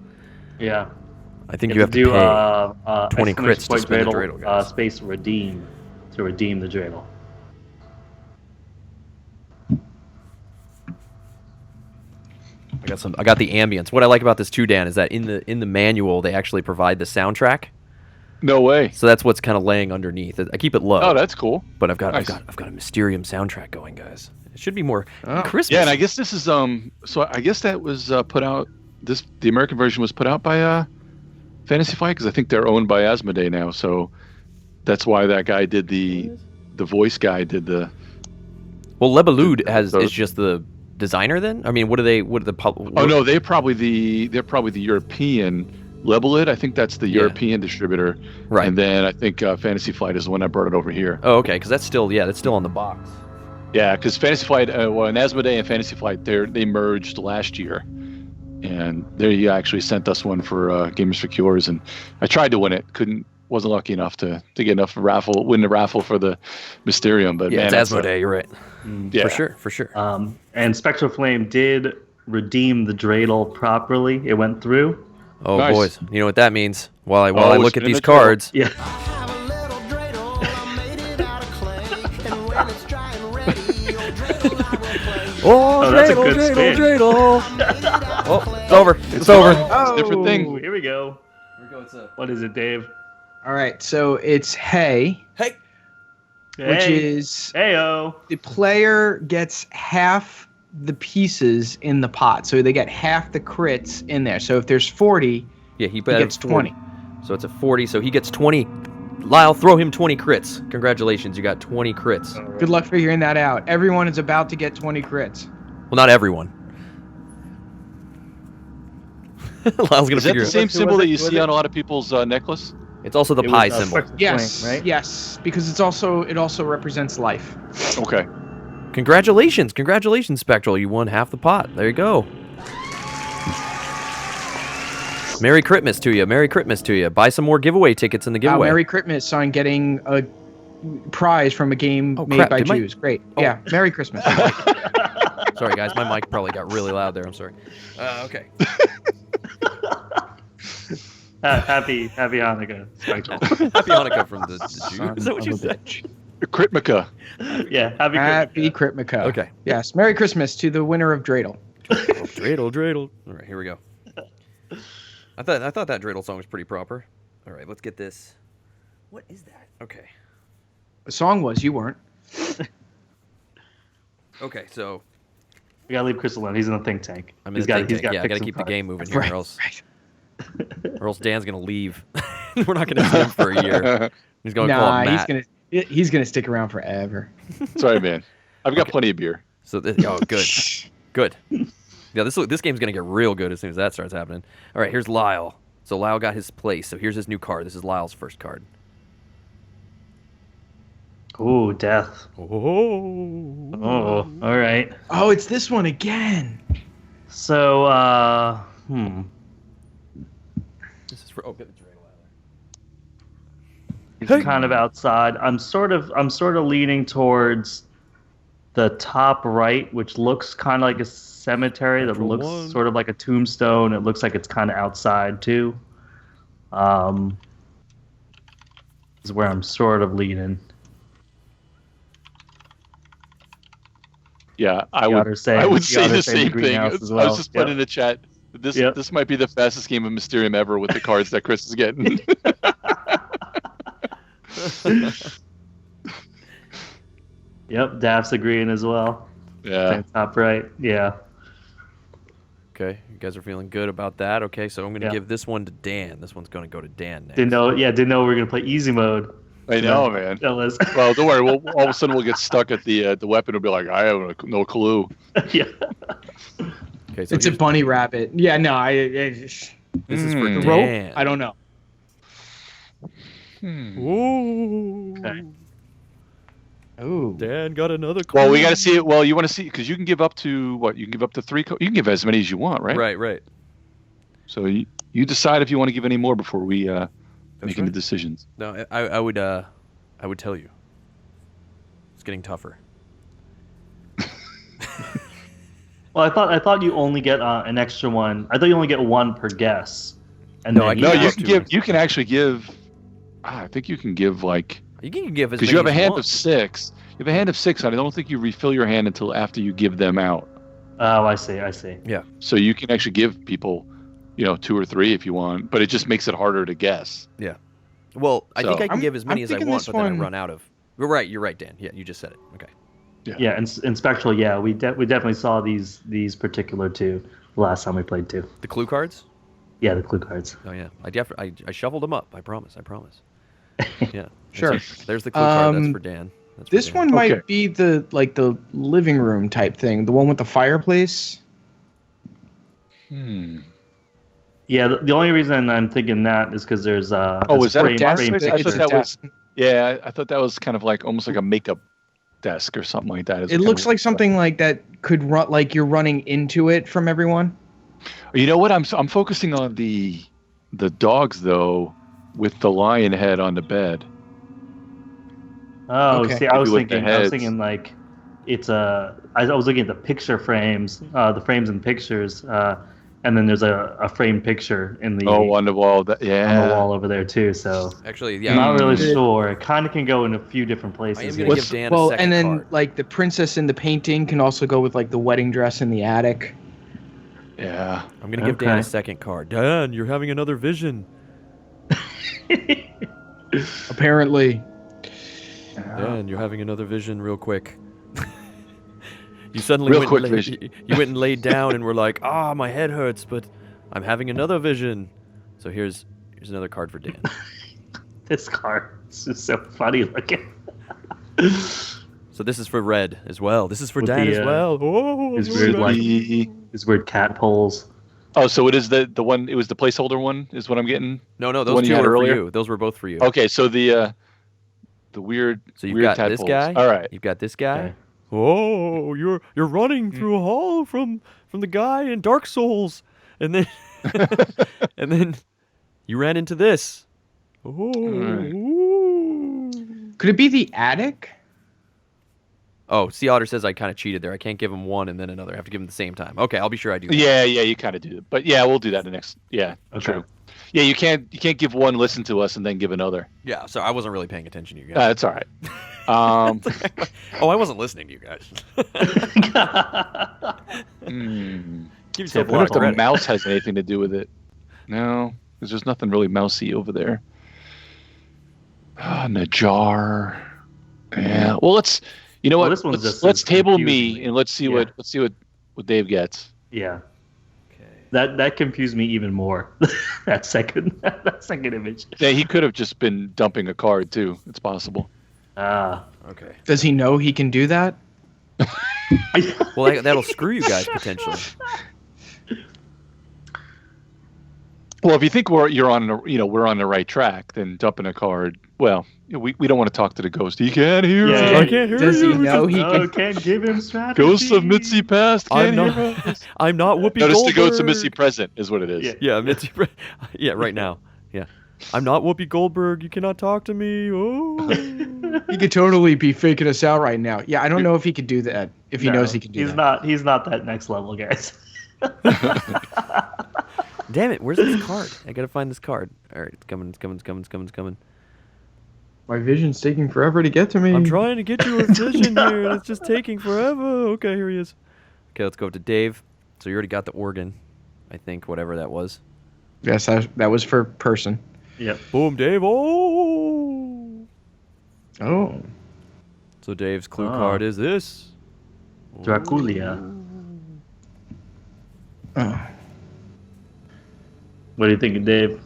Yeah. I think you have to do pay 20 crits to point spin the dreidel, guys. space redeem to redeem the dreidel. I got the ambience. What I like about this too, Dan, is that in the manual they actually provide the soundtrack. No way. So that's what's kind of laying underneath. I keep it low. Oh, that's cool. But I've got Nice. I've got a Mysterium soundtrack going, guys. It should be more Oh. Christmas. Yeah, and I guess this is So I guess that was put out. The American version was put out by Fantasy Flight, because I think they're owned by Asmodee now. So that's why that guy did the voice guy did the. Well, Lebalude is just the designer then. I mean, what are the Oh no, they're probably the European Lebalid. I think that's the European distributor. Right. And then I think Fantasy Flight is the one that brought it over here. Oh, okay, because that's still on the box. Yeah, because Fantasy Flight, and Asmodee and Fantasy Flight, they merged last year, and they actually sent us one for Gamers for Cures, and I tried to win it, wasn't lucky enough to get enough win the raffle for the Mysterium, but Yeah, man, it's Asmodee. You're right. yeah, For sure. And Spectral Flame did redeem the dreidel properly. It went through. Oh, Nice. boys, you know what that means? While I look at spin these the dreidel. cards, Yeah. oh, that's a good spin. Oh, it's over. It's over. Oh, different thing. Here we go. What is it, Dave? All right, so it's Hey, which is Heyo. the player gets half the pieces in the pot, so they get half the crits in there. So if there's 40, Yeah, he he gets 20. So it's a 40. So he gets 20. Lyle, throw him 20 crits. Congratulations, you got 20 crits. Good luck figuring that out. Everyone is about to get 20 crits. Well, not everyone. Lyle's gonna Is that figure the it. same Who symbol was that it? you Was see it? on a lot of people's necklace? It's also the It was, pie symbol. Spectral Yes, Flame, right? yes, because it also represents life. Okay. Congratulations, Spectral. You won half the pot. There you go. Merry Crit-Mas to you. Merry Crit-Mas to you. Buy some more giveaway tickets in the giveaway. Merry Christmas on getting a prize from a game Oh, made crap, by did my- Jews. Great. Oh. Yeah, Merry Christmas. Sorry, guys. My mic probably got really loud there. I'm sorry. Okay. Happy Hanukkah, Spectral. Happy Hanukkah from the Jews. Is that what you said? Critmica. Yeah, Happy Critmica. Okay. Yes, Merry Christmas to the winner of Dreidel. Dreidel. All right, here we go. I thought that Dreidel song was pretty proper. All right, let's get this. What is that? Okay. The song was, you weren't. Okay, so We gotta leave Chris alone. He's in the think tank. I'm in He's the think he's tank. Yeah, I pick gotta some keep the cards. game moving here, Right, or else right. Dan's gonna leave. We're not gonna see him for a year. He's gonna call him Matt. he's gonna stick around forever. Sorry, man. I've got plenty of beer. So good. Yeah, this game's gonna get real good as soon as that starts happening. All right, here's Lyle. So Lyle got his place. So here's his new card. This is Lyle's first card. Ooh, death. Oh. Oh, all right. Oh, it's this one again. So, This is for get the Dreidel out It's Hey. kind of outside. I'm sort of leaning towards the top right, which looks kind of like a cemetery that Natural looks one. sort of like a tombstone. It looks like it's kind of outside too. Is where I'm sort of leaning. Yeah, I You would. oughter say- I would you say oughter the say the same thing. greenhouse as I well. was just putting Yep. in the chat. This Yep. this might be the fastest game of Mysterium ever with the cards that Chris is getting. Yep, Daph's agreeing as well. Yeah. Top right. Yeah. Okay, you guys are feeling good about that. Okay, so I'm gonna Yeah. give this one to Dan. This one's gonna go to Dan next. Didn't know we were gonna play easy mode. I know, man. Fellas. Well, don't worry. All of a sudden, we'll get stuck at the weapon. We'll be like, I have no clue. Yeah. Okay, so It's a here's- bunny rabbit. Yeah, no, this is for Mm. the rope. Dan. I don't know. Ooh. Okay. Ooh. Dan got another card. Well, we got to see it. Well, you want to see because you can give up to what? You can give up to 3. You can give as many as you want, right? Right. So you decide if you want to give any more before we make any right. decisions. No, I would tell you. It's getting tougher. Well, I thought you only get an extra one. I thought you only get one per guess. And No, you can actually give. I think you can give like. You can give as because many you have a as you hand want. of 6. You have a hand of 6. I don't think you refill your hand until after you give them out. Oh, I see. Yeah. So you can actually give people, 2 or 3 if you want, but it just makes it harder to guess. Yeah. Well, I think I can give as many I'm as I thinking want, this but then I one- run out of. You're right, Dan. Yeah, you just said it. Okay. Yeah, in Spectral, yeah, we definitely saw these particular 2 the last time we played 2. The clue cards? Yeah, the clue cards. Oh yeah. I shuffled them up. I promise. Yeah. Sure. There's the clue card. That's for Dan. That's for This Dan. one Okay. might be the living room type thing, the one with the fireplace. Yeah, the only reason I'm thinking that is because there's Was that a desk? frame I picture. thought that was. Yeah, I thought that was kind of like almost like a makeup desk or something like that. It looks like something like that could run like you're running into it from everyone. You know what? I'm focusing on the dogs though, with the lion head on the bed. Oh, Okay. see, I was Maybe with the thinking heads. like it's I was looking at the picture frames, the frames and pictures, and then there's a framed picture in the On the wall. on the wall over there too. So Actually, I'm yeah. not really Mm. sure. It kind of can go in a few different places. I am here. gonna give Dan a Well, second and then card. like the princess in the painting can also go with like the wedding dress in the attic. Yeah. I'm gonna give Dan Okay. a second card. Dan, you're having another vision. Apparently. Dan, you're having another vision real quick. You suddenly Real went quick and laid, vision. you went and laid down and were like, my head hurts, but I'm having another vision. So here's another card for Dan. This card is just so funny looking. So this is for Red as well. This is for With Dan the, as well. Oh, his very weird, nice. like- The- These weird cat poles. Oh, so it is the one. It was the placeholder one. Is what I'm getting. No, the those one you two had were for earlier? you. Those were both for you. Okay, so the weird. So you've weird got this tadpoles. guy. All right. You've got this guy. Okay. Oh, you're running through a hall from the guy in Dark Souls, and then and then you ran into this. Oh. Could it be the attic? Oh, Sea Otter says I kind of cheated there. I can't give him one and then another. I have to give him the same time. Okay, I'll be sure I do that. Yeah, you kind of do it, but yeah, we'll do that in the next. Yeah, Okay. true. Yeah, you can't give one, listen to us, and then give another. Yeah, so I wasn't really paying attention to you guys. That's all right. Oh, I wasn't listening to you guys. Give So I yourself a wonder lot if of the credit. mouse has anything to do with it. No, because there's nothing really mousy over there. Najar. Yeah. Well, let's. You know Well, what? this one's just Let's as table confusing. me and let's see Yeah. what Dave gets. Yeah, Okay. that confused me even more. that second image. Yeah, he could have just been dumping a card too. It's possible. Ah. Okay. Does he know he can do that? Well, that'll screw you guys potentially. Well, if you think we're on the right track, then dumping a card. Well, we don't want to talk to the ghost. He can't hear Yeah, us. yeah. I can't hear Does you. he know he Oh, can? can't give him strategy. Ghosts of Mitzi past I'm can't hear not. us. I'm not Whoopi Notice Goldberg. the ghosts of Mitzi present is what it is. Yeah. Yeah, Mitzi. Yeah, right now. Yeah, I'm not Whoopi Goldberg. You cannot talk to me. Oh. He could totally be faking us out right now. Yeah, I don't know if he could do that. If he No, knows he can do he's that. not. He's not that next level, guys. Damn it! Where's this card? I gotta find this card. All right, it's coming. It's coming. It's coming. It's coming. It's coming. My vision's taking forever to get to me. I'm trying to get you a vision here, and it's just taking forever. Okay, here he is. Okay, let's go to Dave. So you already got the organ, I think, whatever that was. Yes, that was for person. Yep. Boom, Dave. Oh. Oh. So Dave's clue Ah. card is this. Draculia. Oh. What do you think, Dave?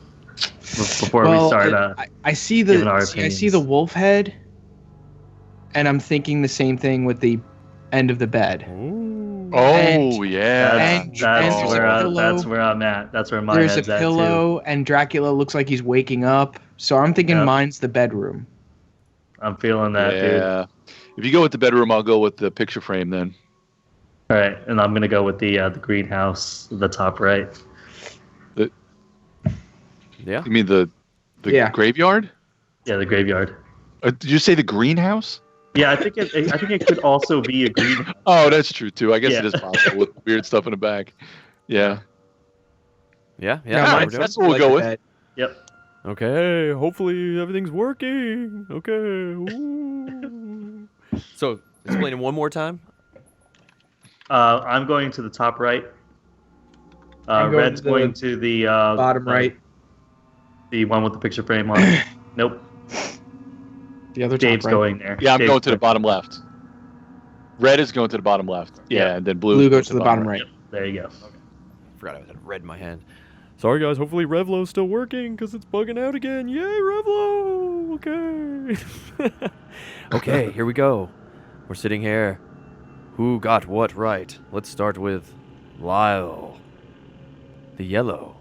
Before we Well, start, I see giving our I see opinions. the wolf head, and I'm thinking the same thing with the end of the bed. Oh. Oh And- yeah. and that's there's where a pillow. that's where I'm at. That's where my There's head's a at pillow, and Dracula looks like he's waking up. So I'm thinking Yep. mine's the bedroom. too. I'm feeling that, dude. Yeah. If you go with the bedroom, I'll go with the picture frame then. All right, and I'm gonna go with the greenhouse, the top right. Yeah. You mean the Yeah. graveyard? Yeah, the graveyard. Did you say the greenhouse? Yeah, I think it could also be a green. Oh, that's true too. I guess Yeah. it is possible with weird stuff in the back. Yeah. Yeah. That's what we'll go with. Yep. Okay, hopefully everything's working. Okay. Ooh. So, explain it one more time. I'm going to the top right. I'm going Red's to the going to the bottom right. The one with the picture frame on it. Nope. The other Dave's top right. going there. Yeah, I'm Dave's going to the bottom left. Red is going to the bottom left. Yeah, and then Blue goes to the bottom right. Yep, there you go. Forgot I had red in my hand. Sorry guys, hopefully Revlo's still working because it's bugging out again. Yay, Revlo! Okay. Okay, here we go. We're sitting here. Who got what right? Let's start with Lyle. The yellow.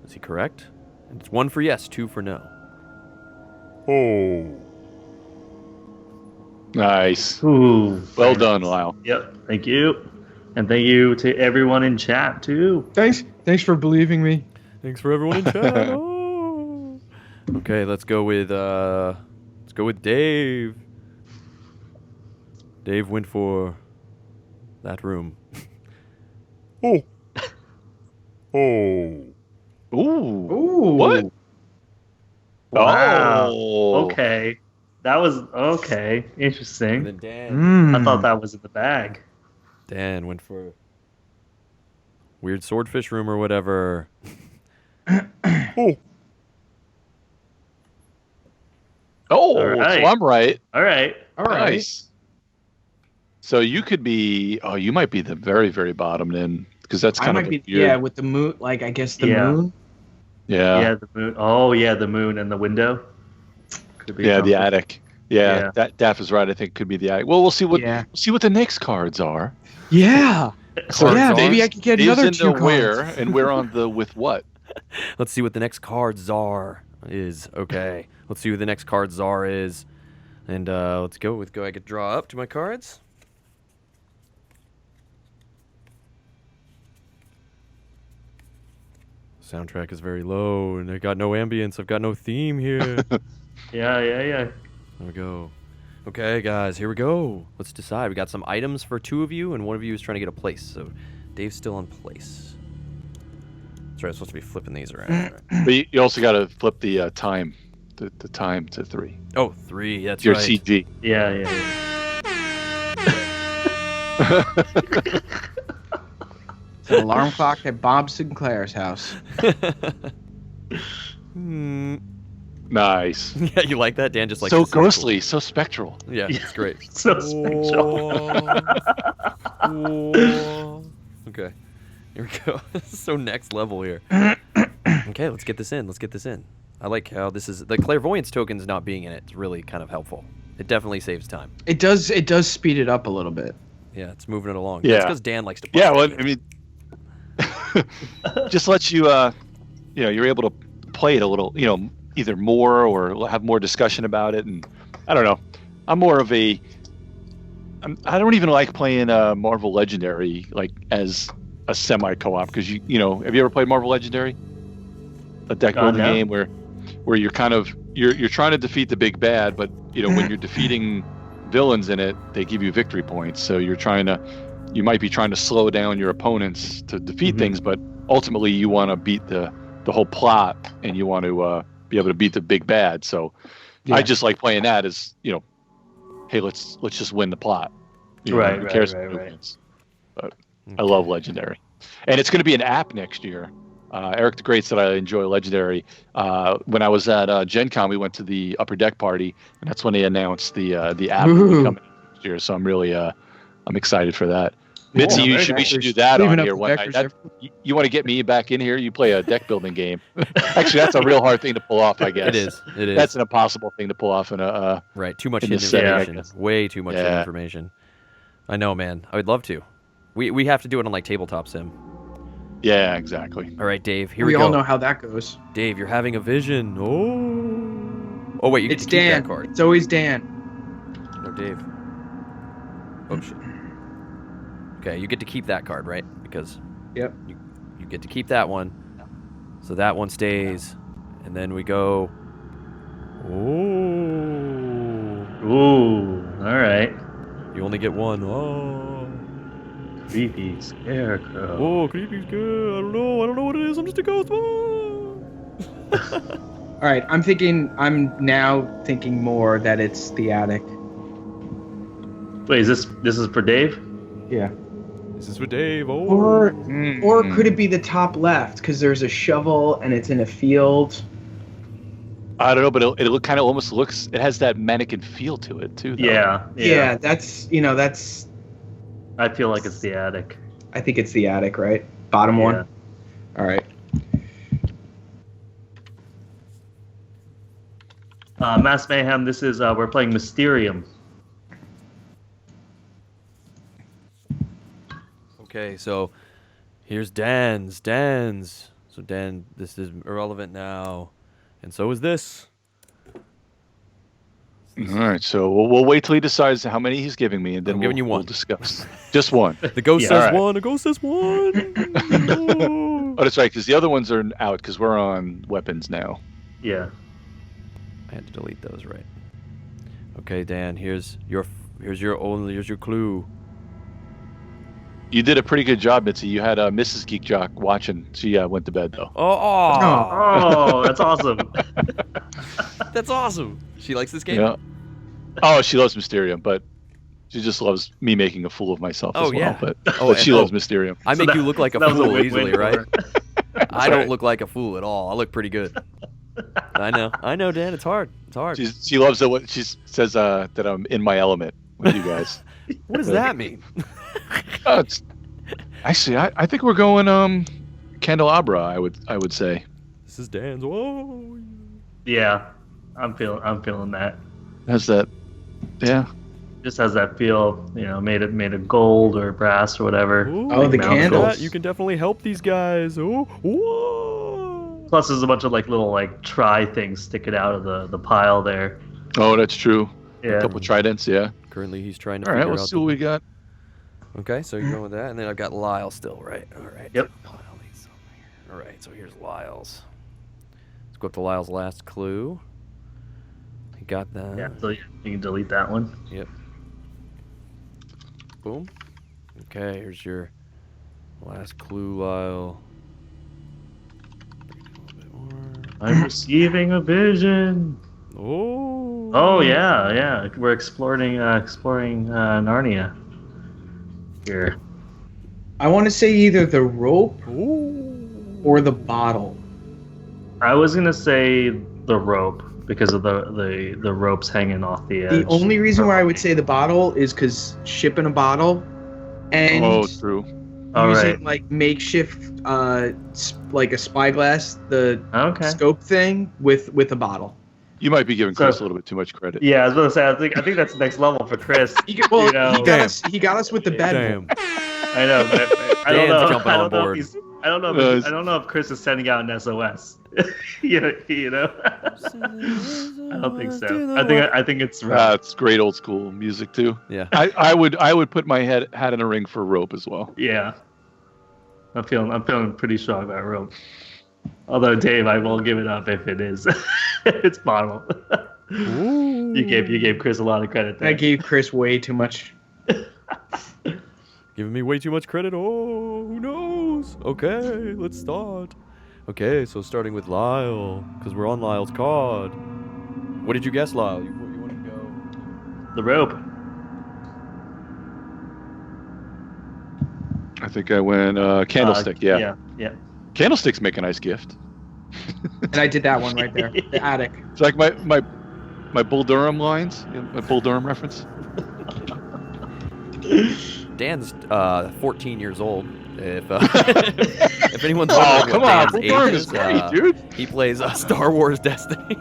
Is he correct? And it's 1 for yes, 2 for no. Oh. Nice. Ooh. Well done, Lyle. Yep. Thank you. And thank you to everyone in chat too. Thanks for believing me. Thanks for everyone in chat. Oh. Okay, let's go with Dave. Dave went for that room. Oh. Oh. Ooh. Ooh. What? Wow. Oh. Okay. That was okay. Interesting. And then Dan. I thought that was in the bag. Dan went for weird swordfish room or whatever. Oh. Oh, All right. so I'm right. All right. All right. Nice. So you could be. Oh, you might be the very, very bottom then, because that's I kind of might be weird. with the moon. Like I guess the Yeah. moon. Yeah, the moon. Oh, yeah, the moon and the window. Could be Yeah, the something. attic. Yeah, Yeah. that Daff is right. I think it could be the attic. Well, we'll see what Yeah. the next cards are. Yeah. So yeah. Cards Maybe are- I could get Dave's another in 2 the where, cards. and we're on the with what? Let's see what the next card czar is. Okay. Let's see who the next card czar is. And let's go with I could draw up to my cards. Soundtrack is very low, and I got no ambience. I've got no theme here. Yeah. There we go. Okay, guys, here we go. Let's decide. We got some items for 2 of you, and 1 of you is trying to get a place. So Dave's still on place. That's right. I'm supposed to be flipping these around. Right? But you also got to flip the time, the time to 3. Oh, 3. That's Your right. CG. Yeah. It's an alarm clock at Bob Sinclair's house. Nice. Yeah, you like that? Dan just like So ghostly, so spectral. Yeah, it's great. So special. Okay, here we go. So next level here. Okay, let's get this in. I like how this is the clairvoyance tokens not being in it. It's really kind of helpful. It definitely saves time. It does speed it up a little bit. Yeah, it's moving it along. Yeah. That's because Dan likes to. Yeah, well, I mean, just lets you, you're able to play it a little, either more or have more discussion about it. And I don't know. I'm more of I don't even like playing Marvel Legendary like as a semi co-op because have you ever played Marvel Legendary? A deck building No. game where you're kind of you're trying to defeat the big bad, but when you're defeating villains in it, they give you victory points. So you might be trying to slow down your opponents to defeat things, but ultimately you want to beat the whole plot and you want to be able to beat the big bad. So I just like playing that as hey, let's just win the plot. Right, who cares right. who wins? But I love Legendary, and it's going to be an app next year. Eric the Great said I enjoy Legendary. When I was at Gen Con, we went to the Upper Deck party, and that's when they announced the app will be coming next year. So I'm really I'm excited for that. Mitzi, we should do that on here one night. You want to get me back in here? You play a deck building game. Actually, that's a real hard thing to pull off, I guess. It is. That's an impossible thing to pull off in a right. Too much in hidden the setting, I information. guess. Way too much hidden information. I know, man. I would love to. We have to do it on like tabletop sim. Yeah, exactly. All right, Dave. Here we We go. all know how that goes. Dave, you're having a vision. Oh wait, you get It's to keep Dan. that card. It's always Dan. No, Dave. Oh shit. Okay, you get to keep that card, right? Because Yep. you get to keep that one. So that one stays, and then we go. Oh. Ooh, all right. You only get one. Oh. Creepy scarecrow. Oh, creepy's good. I don't know what it is. I'm just a ghost. Oh. All right, I'm now thinking more that it's the attic. Wait, this is for Dave? Yeah. This is for Dave. Oh. Or could it be the top left? Because there's a shovel and it's in a field. I don't know, but it kind of almost looks. It has that mannequin feel to it too. Though. Yeah. That's I feel like it's the attic. I think it's the attic, right? Bottom one. All right. Mass Mayhem. This is we're playing Mysterium. Okay, so here's Dan's. So Dan, this is irrelevant now, and so is this. All right, so we'll wait till he decides how many he's giving me, and then we'll discuss. Just one. The ghost says one. The ghost says one. Oh, that's right, because the other ones are out because we're on weapons now. Yeah. I had to delete those, right? Okay, Dan. Here's your clue. You did a pretty good job, Mitzi. You had Mrs. Geek Jock watching. She went to bed though. Oh, that's awesome. That's awesome. She likes this game. Yeah. Oh, she loves Mysterium, but she just loves me making a fool of myself as well. Yeah. But she loves Mysterium. I make you look like a fool easily, right? I don't right. look like a fool at all. I look pretty good. I know, Dan. It's hard. She loves it. She says that I'm in my element with you guys. What does that mean? Actually, I think we're going candelabra. I would say. This is Dan's. Whoa. Yeah, I'm feeling that. Has that? Yeah. Just has that feel, made of gold or brass or whatever. Ooh, oh, the candles. You can definitely help these guys. Oh, whoa. Plus, there's a bunch of little try things sticking out of the pile there. Oh, that's true. Yeah. A couple tridents. Yeah. Currently, he's trying to. All right, figure let's out see what we got. Okay, so you're going with that, and then I've got Lyle still, right? All right. Yep. All right, so here's Lyle's. Let's go up to Lyle's last clue. You got that. Yeah, so you can delete that one. Yep. Boom. Okay, here's your last clue, Lyle. I'm receiving a vision. Oh. Oh yeah. We're exploring Narnia here. I want to say either the rope or the bottle. I was gonna say the rope because of the ropes hanging off the edge. The only reason why I would say the bottle is because shipping a bottle and true. using makeshift like a spyglass, the scope thing with a bottle. You might be giving Chris a little bit too much credit. Yeah, I was gonna say. I think that's next level for Chris. He got us with the bed. Damn. I know. But I don't Dan's know. jumping on board. I don't know if Chris is sending out an SOS. you know. I don't think so. I think it's right. It's great old school music too. Yeah. I would put my hat in a ring for rope as well. Yeah. I'm feeling pretty strong about rope. Although Dave, I will give it up if it is. It's bottle. You gave Chris a lot of credit there. I gave Chris way too much. Giving me way too much credit. Oh, who knows? Okay, let's start. Okay, so starting with Lyle, because we're on Lyle's card. What did you guess, Lyle? You want to go? The rope. I think I went candlestick. Yeah. Candlesticks make a nice gift. And I did that one right there. The attic. It's like my Bull Durham lines. My Bull Durham reference. Dan's 14 years old. If anyone's wondering come what on, Dan's Bull Durham age is great, dude. He plays Star Wars Destiny.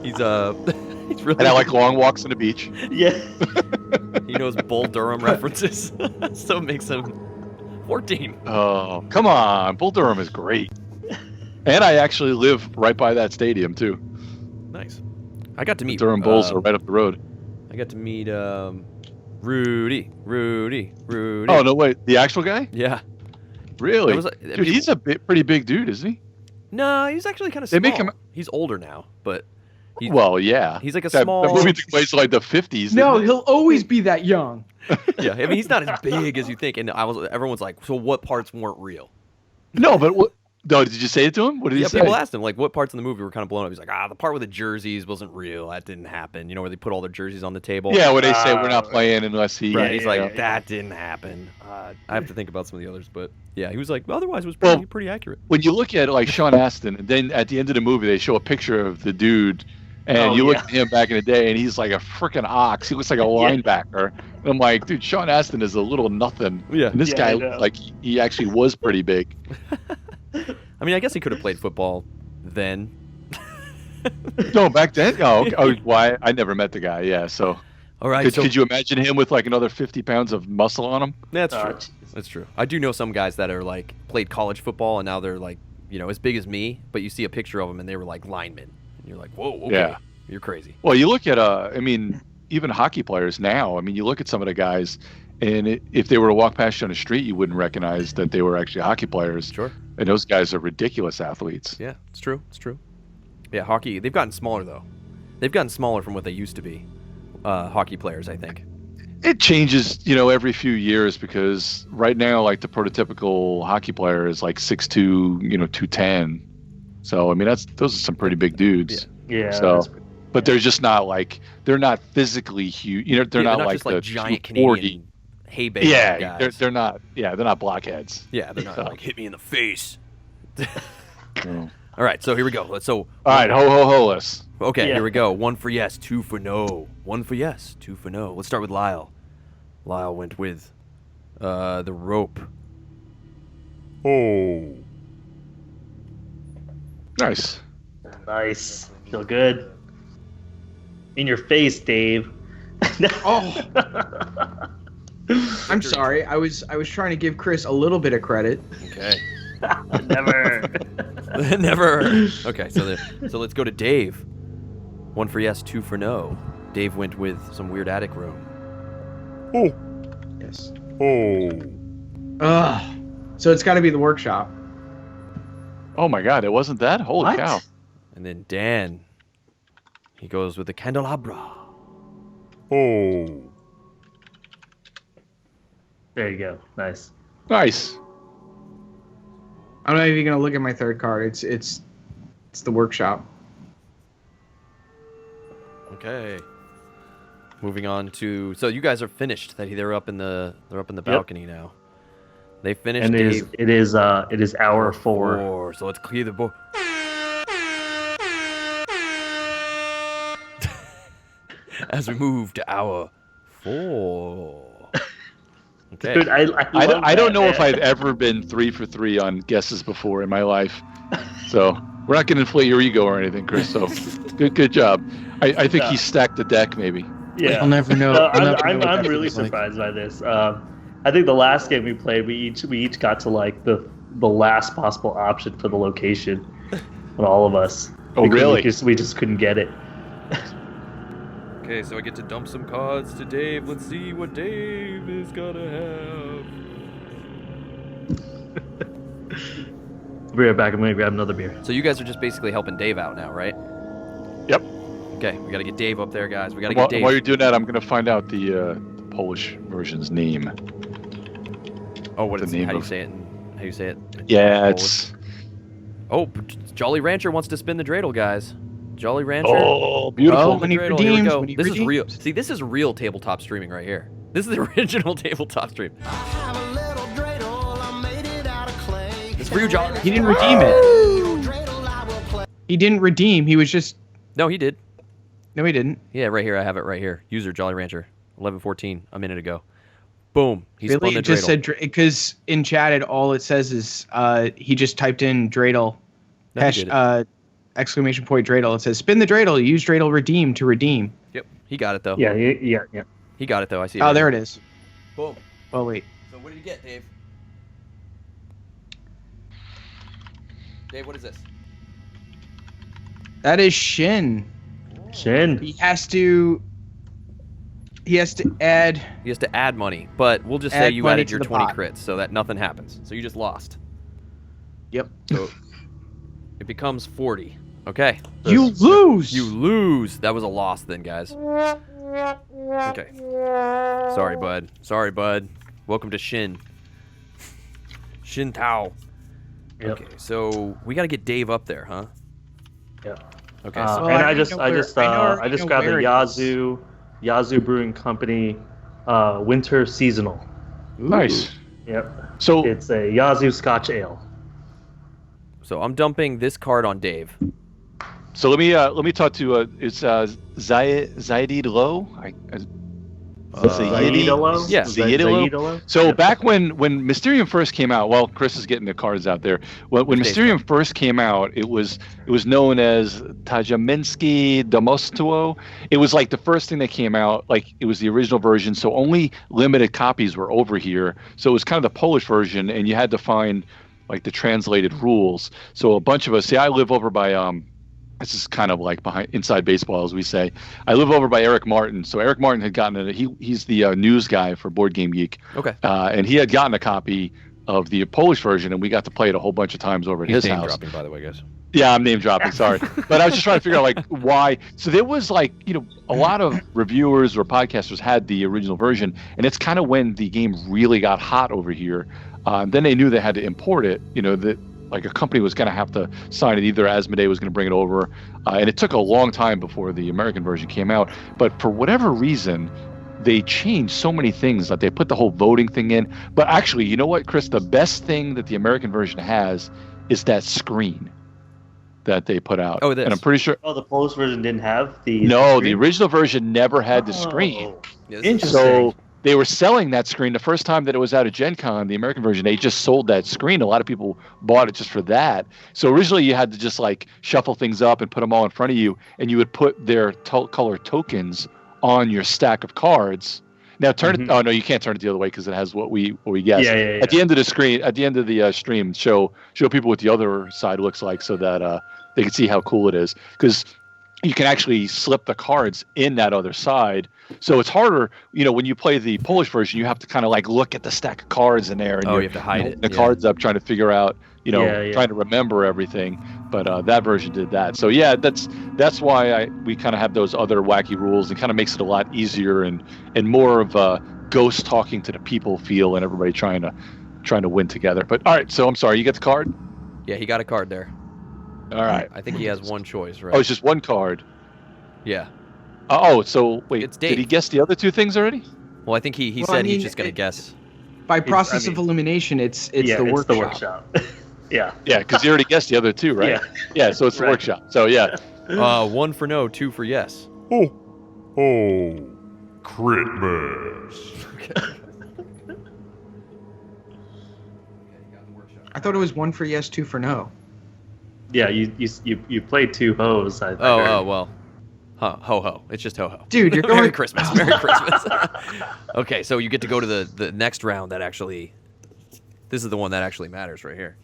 He's really. And I like long walks on the beach. Yeah. He knows Bull Durham references, so it makes him 14. Oh, come on. Bull Durham is great. And I actually live right by that stadium, too. Nice. I got to meet... The Durham Bulls are right up the road. I got to meet Rudy. Oh, no, wait. The actual guy? Yeah. Really? Dude, he's a pretty big dude, isn't he? No, he's actually kind of small. They make him... He's older now, but Well, yeah. He's like a that, small. That movie took place in like the 50s. No, he'll always be that young. Yeah, I mean he's not as big as you think. And everyone's like, so what parts weren't real? No, but what? No, did you say it to him? What did he say? People asked him like, what parts in the movie were kind of blown up. He's like, the part with the jerseys wasn't real. That didn't happen. You know, where they put all their jerseys on the table. Yeah, where they say we're not playing unless he. Right. He's like, that didn't happen. I have to think about some of the others, but yeah, he was like, otherwise it was pretty accurate. When you look at like Sean Astin, and then at the end of the movie they show a picture of the dude, and look at him back in the day, and he's like a freaking ox. He looks like a linebacker. And I'm like, dude, Sean Astin is a little nothing. Yeah. And this guy looks like he actually was pretty big. I mean, I guess he could have played football then. No, back then? Oh, why? I never met the guy, yeah, so. All right. Could you imagine him with like another 50 pounds of muscle on him? That's true. That's true. I do know some guys that are like played college football and now they're like, as big as me, but you see a picture of them and they were like linemen. And you're like, whoa, okay. Yeah. You're crazy. Well, you look at, even hockey players now, you look at some of the guys, and if they were to walk past you on the street, you wouldn't recognize that they were actually hockey players. Sure. And those guys are ridiculous athletes. Yeah, it's true. It's true. Yeah, hockey, they've gotten smaller, though. They've gotten smaller from what they used to be, hockey players, I think. It changes, every few years because right now, like the prototypical hockey player is like 6'2", 210. So, those are some pretty big dudes. Yeah. So, but they're just not like, they're not physically huge. They're not like just the giant Canadian hay bale guys. They're not. Yeah, they're not blockheads. Yeah, they're not like hit me in the face. All right, so here we go. All right, ho less. Okay, Here we go. 1 for yes, 2 for no. 1 for yes, 2 for no. Let's start with Lyle. Lyle went with the rope. Oh. Nice. Nice. Feel good. In your face, Dave. Oh. I'm sorry. I was trying to give Chris a little bit of credit. Okay. Never. Never. Okay, so let's go to Dave. 1 for yes, 2 for no. Dave went with some weird attic room. Oh. Yes. Oh. Ugh. So it's got to be the workshop. Oh my God! It wasn't that. Holy cow! And then Dan. He goes with the candelabra. Oh. There you go. Nice. Nice. I'm not even gonna look at my third card. It's the workshop. Okay. Moving on to you guys are finished. They're up in the balcony now. They finished. And it is hour 4. So let's clear the board. As we move to hour 4. Okay. Dude, I don't know if I've ever been 3 for 3 on guesses before in my life. So we're not going to inflate your ego or anything, Chris. So good job. I think he stacked the deck maybe. Yeah. I'll never know. I'm really surprised by this. I think the last game we played, we each got to like the last possible option for the location, on all of us. Oh, really? We just couldn't get it. Okay, so I get to dump some cards to Dave. Let's see what Dave is gonna have. I'll be right back. I'm gonna grab another beer. So you guys are just basically helping Dave out now, right? Yep. Okay, we gotta get Dave up there, guys. We gotta get Dave. While you're doing that, I'm gonna find out the Polish version's name. Oh, what is the name? How do you say it? Yeah, it's. Oh, Jolly Rancher wants to spin the dreidel, guys. Jolly Rancher. Oh, beautiful. Oh, when he redeems. This is real. See, this is real tabletop streaming right here. This is the original tabletop stream. It's for you, Jolly. He didn't redeem it. He didn't redeem. He was just. No, he did. No, he didn't. Yeah, right here. I have it right here. User Jolly Rancher, 11:14, a minute ago. Boom. He spun the dreidel. Just said because in chat all it says is he just typed in dreidel. Exclamation point dreidel. It says spin the dreidel. Use dreidel redeem to redeem. Yep. He got it though. Yeah. He got it though. I see it. Oh, there it is. Boom. Oh wait. So what did you get, Dave? Dave, what is this? That is Shin. Shin. He has to add. He has to add money, but we'll just say you added your 20 crits, so that nothing happens. So you just lost. Yep. So it becomes 40. Okay. You lose. You lose. That was a loss then, guys. Okay. Sorry, bud. Welcome to Shin. Shin Tao. Yep. Okay, so we got to get Dave up there, huh? Yeah. Okay. And I I just grabbed the Yazoo Brewing Company Winter Seasonal. Nice. Yep. So It's a Yazoo Scotch Ale. So I'm dumping this card on Dave. So let me talk to it's Zaidid Low. Zaidolo? Yeah. Zaidolo? So back when Mysterium first came out, well, Chris is getting the cards out there. When Mysterium first came out, it was known as Tajaminsky Domostuo. It was like the first thing that came out. Like it was the original version, so only limited copies were over here. So it was kind of the Polish version, and you had to find like the translated rules. So a bunch of us. See, I live over by this is kind of like inside baseball, as we say. I live over by Eric Martin. So Eric Martin had gotten it. He's the news guy for Board Game Geek. Okay. And he had gotten a copy of the Polish version, and we got to play it a whole bunch of times over at his house. Dropping, by the way, guys. Yeah, I'm name dropping. Sorry, but I was just trying to figure out like why. So there was like a lot of reviewers or podcasters had the original version, and it's kind of when the game really got hot over here. Then they knew they had to import it. That. Like a company was going to have to sign it. Either Asmodee was going to bring it over, and it took a long time before the American version came out. But for whatever reason, they changed so many things. Like they put the whole voting thing in. But actually, you know what, Chris? The best thing that the American version has is that screen that they put out. Oh, it is. And I'm pretty sure. Oh, the Polish version didn't have the. No, screen? the original version never had the screen. Interesting. So they were selling that screen the first time that it was out of Gen Con, the American version. They just sold that screen. A lot of people bought it just for that. So originally you had to just like shuffle things up and put them all in front of you, and you would put their color tokens on your stack of cards. Now turn it. Oh no, you can't turn it the other way because it has what we guessed. Yeah. At the end of the screen, at the end of the stream, show people what the other side looks like so that they can see how cool it is. Because you can actually slip the cards in that other side. So it's harder, when you play the Polish version, you have to kind of like look at the stack of cards in there, and you have to hide it. The cards up, trying to figure out, trying to remember everything. But that version did that. So yeah, that's why we kind of have those other wacky rules, and kind of makes it a lot easier and more of a ghost talking to the people feel, and everybody trying to win together. But all right, so I'm sorry, you get the card? Yeah, he got a card there. All right. I think he has one choice, right? Oh, it's just one card. Yeah. So wait, It's Dave. Did he guess the other two things already? Well, I think he said he's just going to guess. By process of elimination, it's the workshop. Yeah. Yeah, because he already guessed the other two, right? Yeah, so it's the workshop. So yeah. 1 for no, 2 for yes. Oh, Crit-Mas. Okay. I thought it was 1 for yes, 2 for no. Yeah, you played 2 hoes. I heard. Well. Ho ho. It's just ho ho. Dude, you're Merry going Christmas. Merry Christmas. Okay, so you get to go to the next round that actually. This is the one that actually matters right here.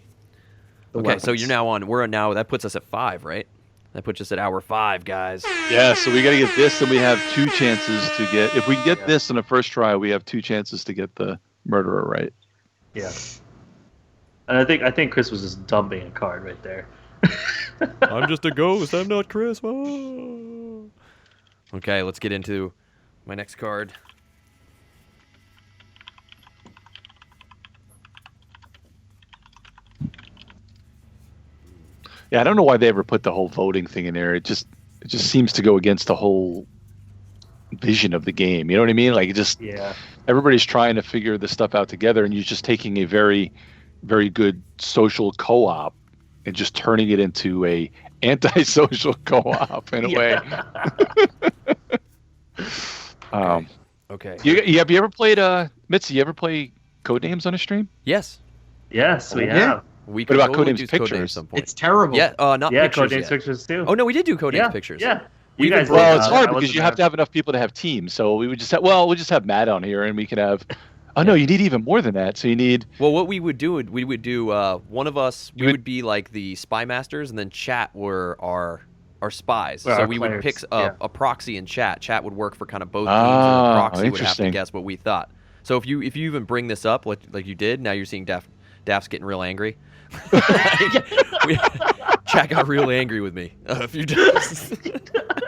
Okay, so you're now on. We're on now. That puts us at 5, right? That puts us at hour 5, guys. Yeah, so we got to get this, and we have 2 chances to get. If we get this in the first try, we have 2 chances to get the murderer right. Yeah. And I think Chris was just dumping a card right there. I'm just a ghost. I'm not Chris. Oh. Okay, let's get into my next card. Yeah, I don't know why they ever put the whole voting thing in there. It just seems to go against the whole vision of the game. You know what I mean? Like everybody's trying to figure this stuff out together, and you're just taking a very, very good social co-op and just turning it into a anti-social co-op in a way. Okay. Have you ever played Mitzi? You ever play Codenames on a stream? Yes. Yes, we have. We What about totally Codenames do Pictures? Codenames some point. It's terrible. Yeah, not pictures Codenames yet. Pictures too. Oh no, we did do Codenames Pictures. Yeah. You guys. Well, it's I hard because wasn't you have to have enough people to have teams. So we would just have. Well, we'll just have Matt on here, and we could have. Oh no, you need even more than that. So you need. Well, what we would do, one of us. We would be like the spy masters, and then chat were our spies. Well, so our we players, would pick a proxy in chat. Chat would work for kind of both teams, Ah, and the proxy would have to interesting. guess what we thought. So if you even bring this up, like you did, now you're seeing Daph's getting real angry. Jack got real angry with me a few times.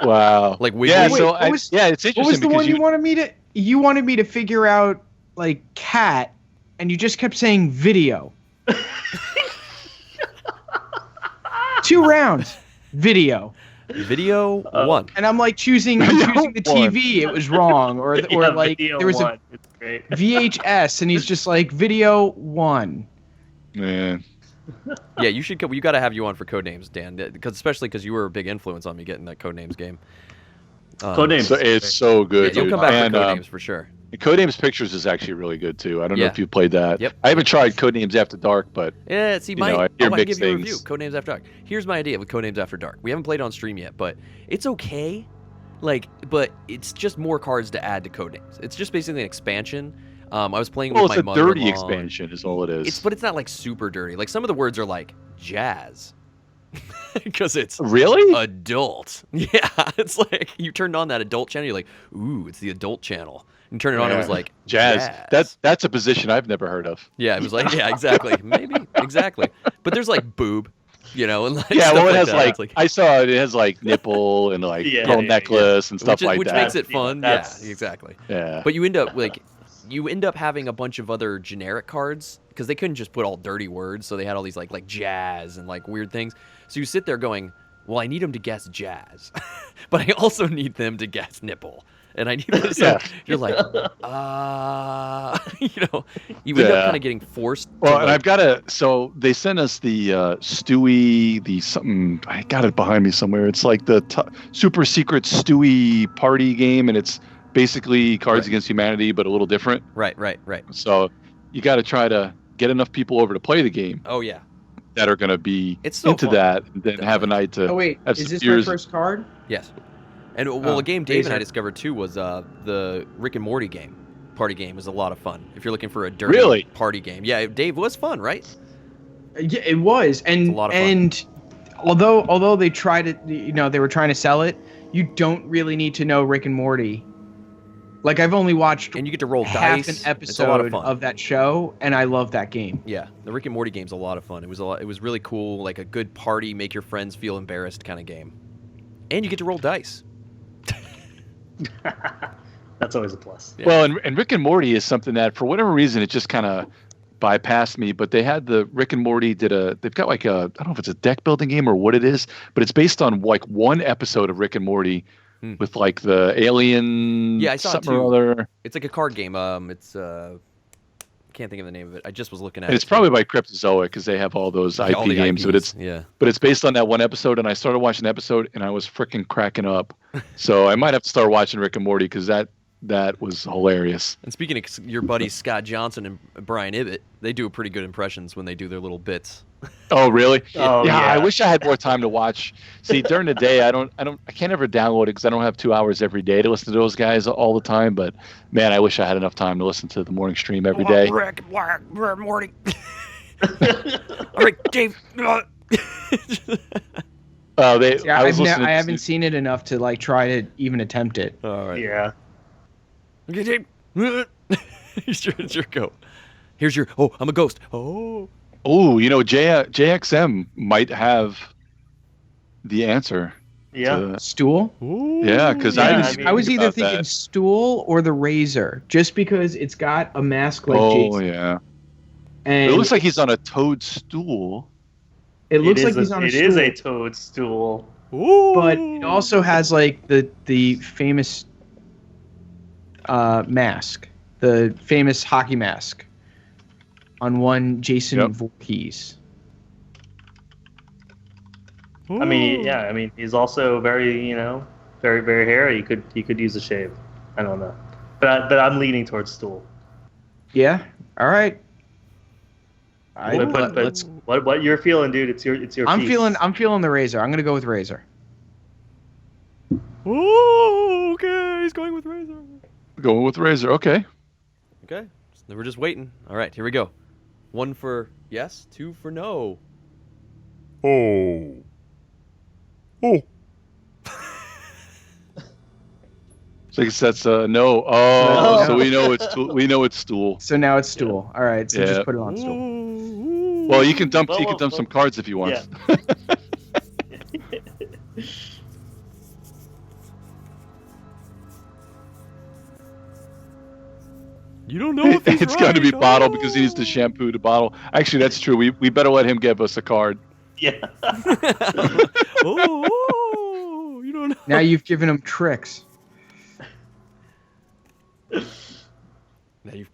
Wow. Like yeah, Wiggly. so it's interesting. What was the because one you wanted me to figure out, like cat, and you just kept saying video. 2 rounds. Video 1. And I'm like choosing the TV. It was wrong, or like there was one. It's great. a VHS, and he's just like video 1. Man. Yeah, you should. You got to have you on for Codenames, Dan, especially because you were a big influence on me getting that Codenames game. Codenames. So it's so good. You'll dude. come back and, for Codenames for sure. Codenames Pictures is actually really good too. I don't know Yeah. if you played that. Yep. I haven't tried Codenames After Dark, but Yeah, see, I hear I can mixed give you a review. things. Codenames After Dark. Here's my idea with Codenames After Dark. We haven't played it on stream yet, but it's okay. But it's just more cards to add to Codenames. It's just basically an expansion. I was playing with my it's a mother-in-law. dirty expansion is all it is. But it's not like super dirty. Like some of the words are like jazz. Because it's Really? adult. Yeah, it's like you turned on that adult channel. You're like, ooh, it's the adult channel. And turn it on, it was like jazz. That's a position I've never heard of. Yeah, it was like, yeah, exactly, maybe, exactly. But there's like boob, and like Yeah, stuff well, it has that. like I saw it has like nipple and like pearl necklace and stuff like which that. makes it fun. Yeah, exactly. Yeah. But you end up having a bunch of other generic cards because they couldn't just put all dirty words, so they had all these like jazz and like weird things. So you sit there going, well, I need them to guess jazz, but I also need them to guess nipple. And I need this. So you're like, you end up kind of getting forced. Well, and I've got to. So they sent us the Stewie, the something. I got it behind me somewhere. It's like the super secret Stewie party game, and it's basically Cards Against Humanity, but a little different. Right. So you got to try to get enough people over to play the game. Oh yeah. That are going to be into fun. That, and then have a night to. Oh wait, have is this beers. my first card? Yes. And a game Dave and I discovered too was the Rick and Morty game. Party game was a lot of fun. If you're looking for a dirty party game, yeah, Dave was fun, right? Yeah, it was, and a lot of fun. And although they tried it, they were trying to sell it. You don't really need to know Rick and Morty. Like I've only watched and you get to roll half dice. an episode of that show, and I love that game. Yeah, the Rick and Morty game's a lot of fun. It was really cool, like a good party, make your friends feel embarrassed kind of game, and you get to roll dice. That's always a plus. Yeah. Well, and Rick and Morty is something that, for whatever reason, it just kind of bypassed me. But they had Rick and Morty they've got like I don't know if it's a deck building game or what it is, but it's based on like one episode of Rick and Morty with like the alien. Yeah, I saw something it too. or other. It's like a card game. It's can't think of the name of it. I just was looking at and it. It's probably by Cryptozoic because they have all those IP games. IPs, But it's based on that one episode, and I started watching the episode, and I was freaking cracking up. So I might have to start watching Rick and Morty because that was hilarious. And speaking of your buddies Scott Johnson and Brian Ibbett, they do pretty good impressions when they do their little bits. Oh, really? Oh, yeah. I wish I had more time to watch. See, during the day, I can't ever download it because I don't have 2 hours every day to listen to those guys all the time. But man, I wish I had enough time to listen to the morning stream every day. Rick, Morty. All right, Dave. I haven't seen it enough to like try to even attempt it. All right. Yeah. Okay, Dave. It's your go. Here's your. Oh, I'm a ghost. Oh. Oh, JXM might have the answer. Yeah. Stool? Ooh. Yeah, because I was either thinking stool or the razor, just because it's got a mask like Jason. Oh, yeah. And it looks like he's on a toadstool. It looks like he's on a stool. It is a toadstool. Ooh. But it also has like the famous mask, the famous hockey mask on one Jason Voorhees. I mean, he's also very, very, very hairy. He could use a shave. I don't know, but I'm leaning towards stool. Yeah. All right. But what you're feeling, dude? It's your. I'm piece. feeling the razor. I'm gonna go with razor. Oh, okay. He's going with razor. Going with razor. Okay. Okay. So we're just waiting. All right. Here we go. 1 for yes, 2 for no. Oh. So I guess that's no. Oh, no. So we know it's stool. So now it's stool. All right. So Yeah. just put it on stool. Ooh. Well, you can dump some cards if you want. Yeah. You don't know if he's It's got to be Bottle because he needs to shampoo the bottle. Actually, that's true. We better let him give us a card. Yeah. Oh, you don't know. Now you've given him tricks. Now you've.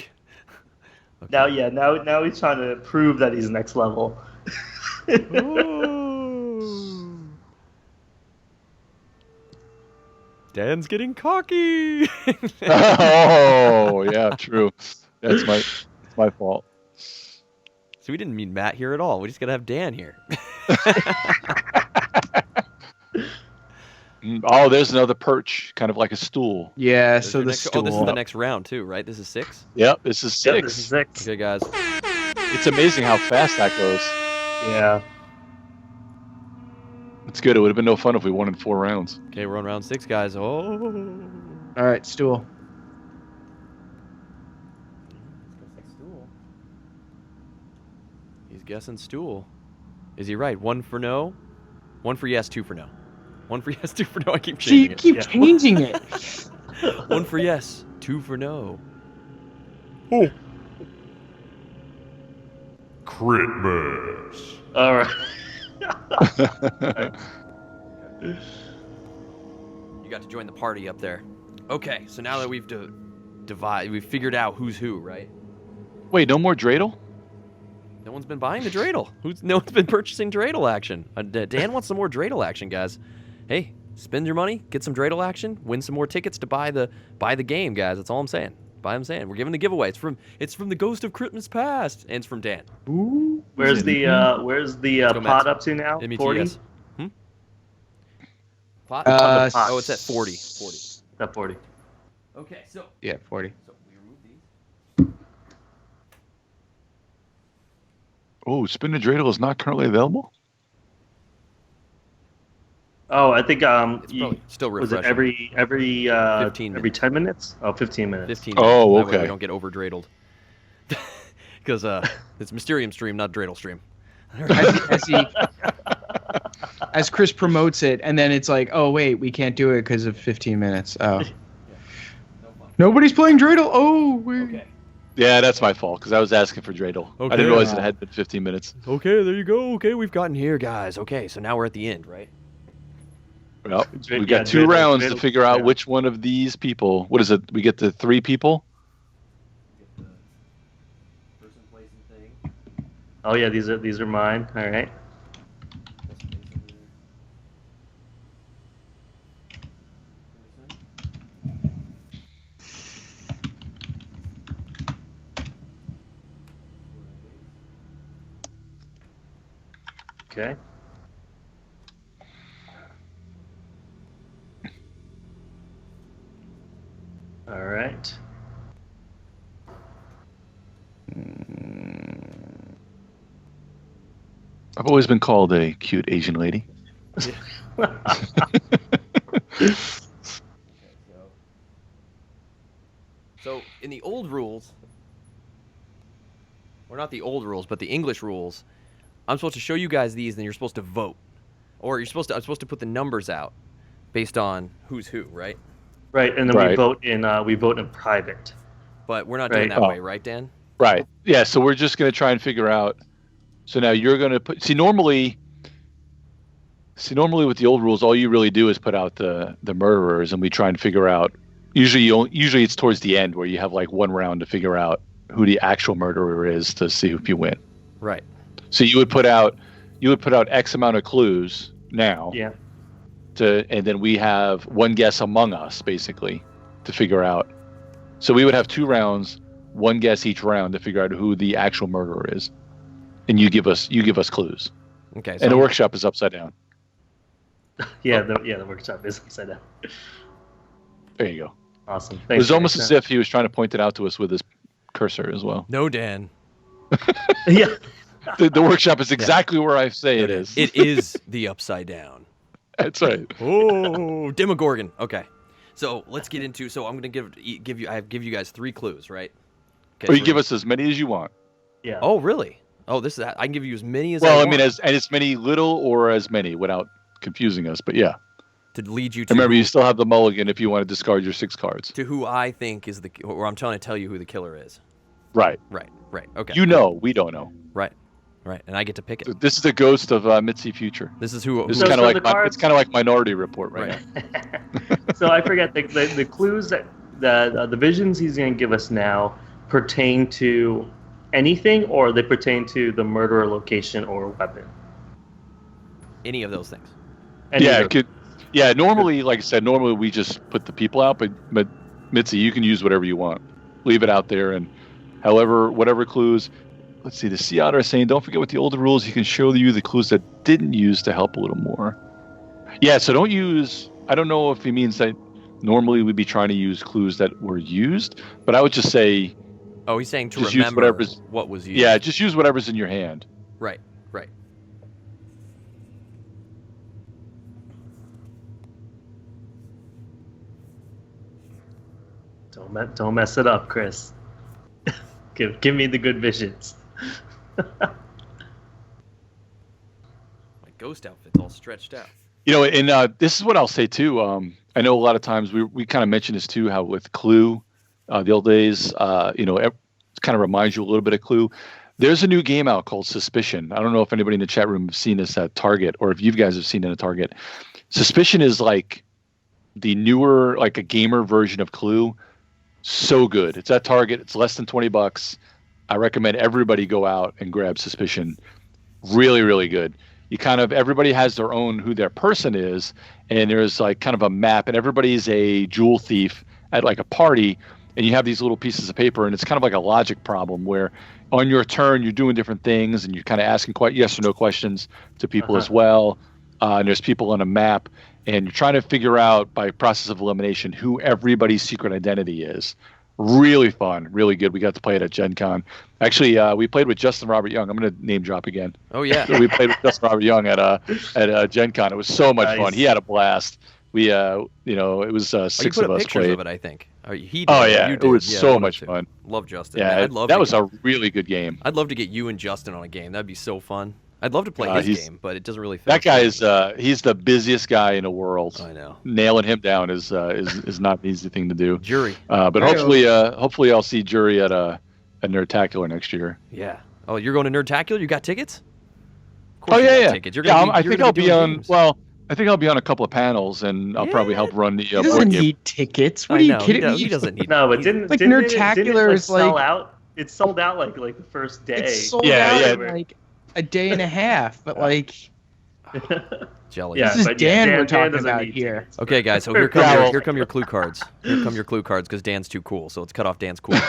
Okay. Now he's trying to prove that he's next level. Oh. Dan's getting cocky. Oh, yeah, true. That's my fault. So we didn't mean Matt here at all. We just gotta have Dan here. Oh, there's another perch, kind of like a stool. Yeah, This so is the next, stool. this is the next round too, right? This is 6? Yep, this is 6. Yep, this is 6. Okay, guys. It's amazing how fast that goes. Yeah. It's good. It would have been no fun if we won in 4 rounds. Okay, we're on round 6, guys. Oh. All right, stool. He's guessing stool. Is he right? 1 for no, 1 for yes, 2 for no. 1 for yes, 2 for no. I keep See, you changing it. keep Yeah. changing it. 1 for yes, 2 for no. Oh. Crit-Mas. All right. You got to join the party up there. Okay, so now that we've we've figured out who's who, right? Wait, no more dreidel? No one's been buying the dreidel. No one's been purchasing dreidel action. Dan wants some more dreidel action, guys. Hey, spend your money, get some dreidel action, win some more tickets to buy the game, guys. That's all I'm saying. We're giving the giveaway. It's from the Ghost of Crit-Mas Past, and it's from Dan. Ooh. Where's the go, pot Matt. up to now? 40? METS. Pot? pot. Oh, it's at 40. 40. At 40. Okay, so Yeah, 40. we remove these. Oh, spin the dreidel is not currently available? Oh, I think It's probably still was refreshing. it every 15 every 10 minutes? Oh, 15 minutes. 15 Oh, minutes. That way okay. we don't get over dreidled. Because it's Mysterium stream, not dreidel stream. As Chris promotes it, and then it's like, oh wait, we can't do it because of 15 minutes. Oh, nobody's playing dreidel. Oh, wait. Okay. Yeah, that's my fault because I was asking for dreidel. I Okay. didn't realize it had been 15 minutes. Okay, there you go. Okay, we've gotten here, guys. Okay, so now we're at the end, right? Well, Dre- we've yeah, got 2 dreidel- rounds to dreidel- figure out yeah. which one of these people. What is it? We get the 3 people? Person, place, and thing. Oh yeah, these are mine. All right. Okay. All right. I've always been called a cute Asian lady. So in the old rules, or not the old rules, but the English rules, I'm supposed to show you guys these, and you're supposed to vote, or I'm supposed to put the numbers out based on who's who, right? Right, and then Right. we vote in private. But we're not doing Right. that Oh. way, right, Dan? Right. Yeah, so we're just going to try and figure out. So now you're going to put. See, normally with the old rules, all you really do is put out the murderers, and we try and figure out. Usually it's towards the end where you have like one round to figure out who the actual murderer is to see if you win. Right. So you would put out X amount of clues now. Yeah. And then we have one guess among us basically to figure out. So we would have 2 rounds, one guess each round to figure out who the actual murderer is, and you give us clues. Okay. And the workshop is upside down. Yeah, the workshop is upside down. There you go. Awesome. It was almost as if he was trying to point it out to us with his cursor as well. No, Dan. Yeah. The workshop is exactly where I say it is. It is the upside down. That's right. Oh, Demogorgon. Okay. So let's get into. So I'm gonna give you. I give you guys 3 clues, right? Okay, Or so you give us as many as you want. Yeah. Oh, really? Oh, this is. I can give you as many as. Well, I mean, want. as many little or as many without confusing us. But yeah. To lead you to. Remember, you still have the mulligan if you want to discard your 6 cards. To who I think is or I'm trying to tell you who the killer is. Right. Okay. You know, we don't know. Right. And I get to pick it. This is the ghost of Mitzi Future. This is who. This is kind of like it's kind of like Minority Report right now. So I forget the clues that the visions he's going to give us now pertain to anything, or they pertain to the murderer location or weapon. Any of those things. It could. Yeah, normally, like I said, normally we just put the people out, but Mitzi, you can use whatever you want. Leave it out there, and whatever clues. Let's see, the Sea Otter is saying, don't forget with the older rules, you can show you the clues that didn't use to help a little more. Yeah, so don't use, I don't know if he means that normally we'd be trying to use clues that were used, but I would just say... Oh, he's saying to remember what was used. Yeah, just use whatever's in your hand. Right. Don't mess it up, Chris. Give me the good visions. My ghost outfit's all stretched out. You know, and this is what I'll say too. I know a lot of times we kind of mentioned this too, how with Clue, the old days, it kind of reminds you a little bit of Clue. There's a new game out called Suspicion. I don't know if anybody in the chat room has seen this at Target, or if you guys have seen it at Target. Suspicion is like the newer, like a gamer version of Clue. So good. It's at Target. It's less than $20. I recommend everybody go out and grab Suspicion. Really, really good. You kind of, everybody has their own who their person is, and there's like kind of a map, and everybody's a jewel thief at like a party, and you have these little pieces of paper, and it's kind of like a logic problem where on your turn you're doing different things, and you're kind of asking quite yes or no questions to people as well. And there's people on a map, and you're trying to figure out by process of elimination who everybody's secret identity is. Really fun, really good. We got to play it at Gen Con. Actually, we played with Justin Robert Young. I'm going to name drop again. Oh, yeah. We played with Justin Robert Young at Gen Con. It was so much fun. He had a blast. We, it was 6 of us played. You put pictures of it, I think. He did. Oh, yeah. You did. It was so much fun. Love Justin. Yeah, Man, that was a really good game. I'd love to get you and Justin on a game. That'd be so fun. I'd love to play his game, but it doesn't really fit. That guy is he's the busiest guy in the world. I know. Nailing him down is not an easy thing to do. Jury. But hopefully I'll see Jury at Nerdtacular next year. Yeah. Oh, you're going to Nerdtacular? You got tickets? Oh yeah. Tickets. I think I'll be on. Well, I think I'll be on a couple of panels, and I'll probably help run the. He doesn't need tickets. What are you kidding me? He doesn't need. No, but didn't Nerdtacular is like sell out? It sold out like the first day. It's sold out in like a day and a half, but like. Jealous. Yeah, this is Dan we're talking about here. Okay, guys. So here come your clue cards. Here come your clue cards because Dan's too cool. So let's cut off Dan's cool.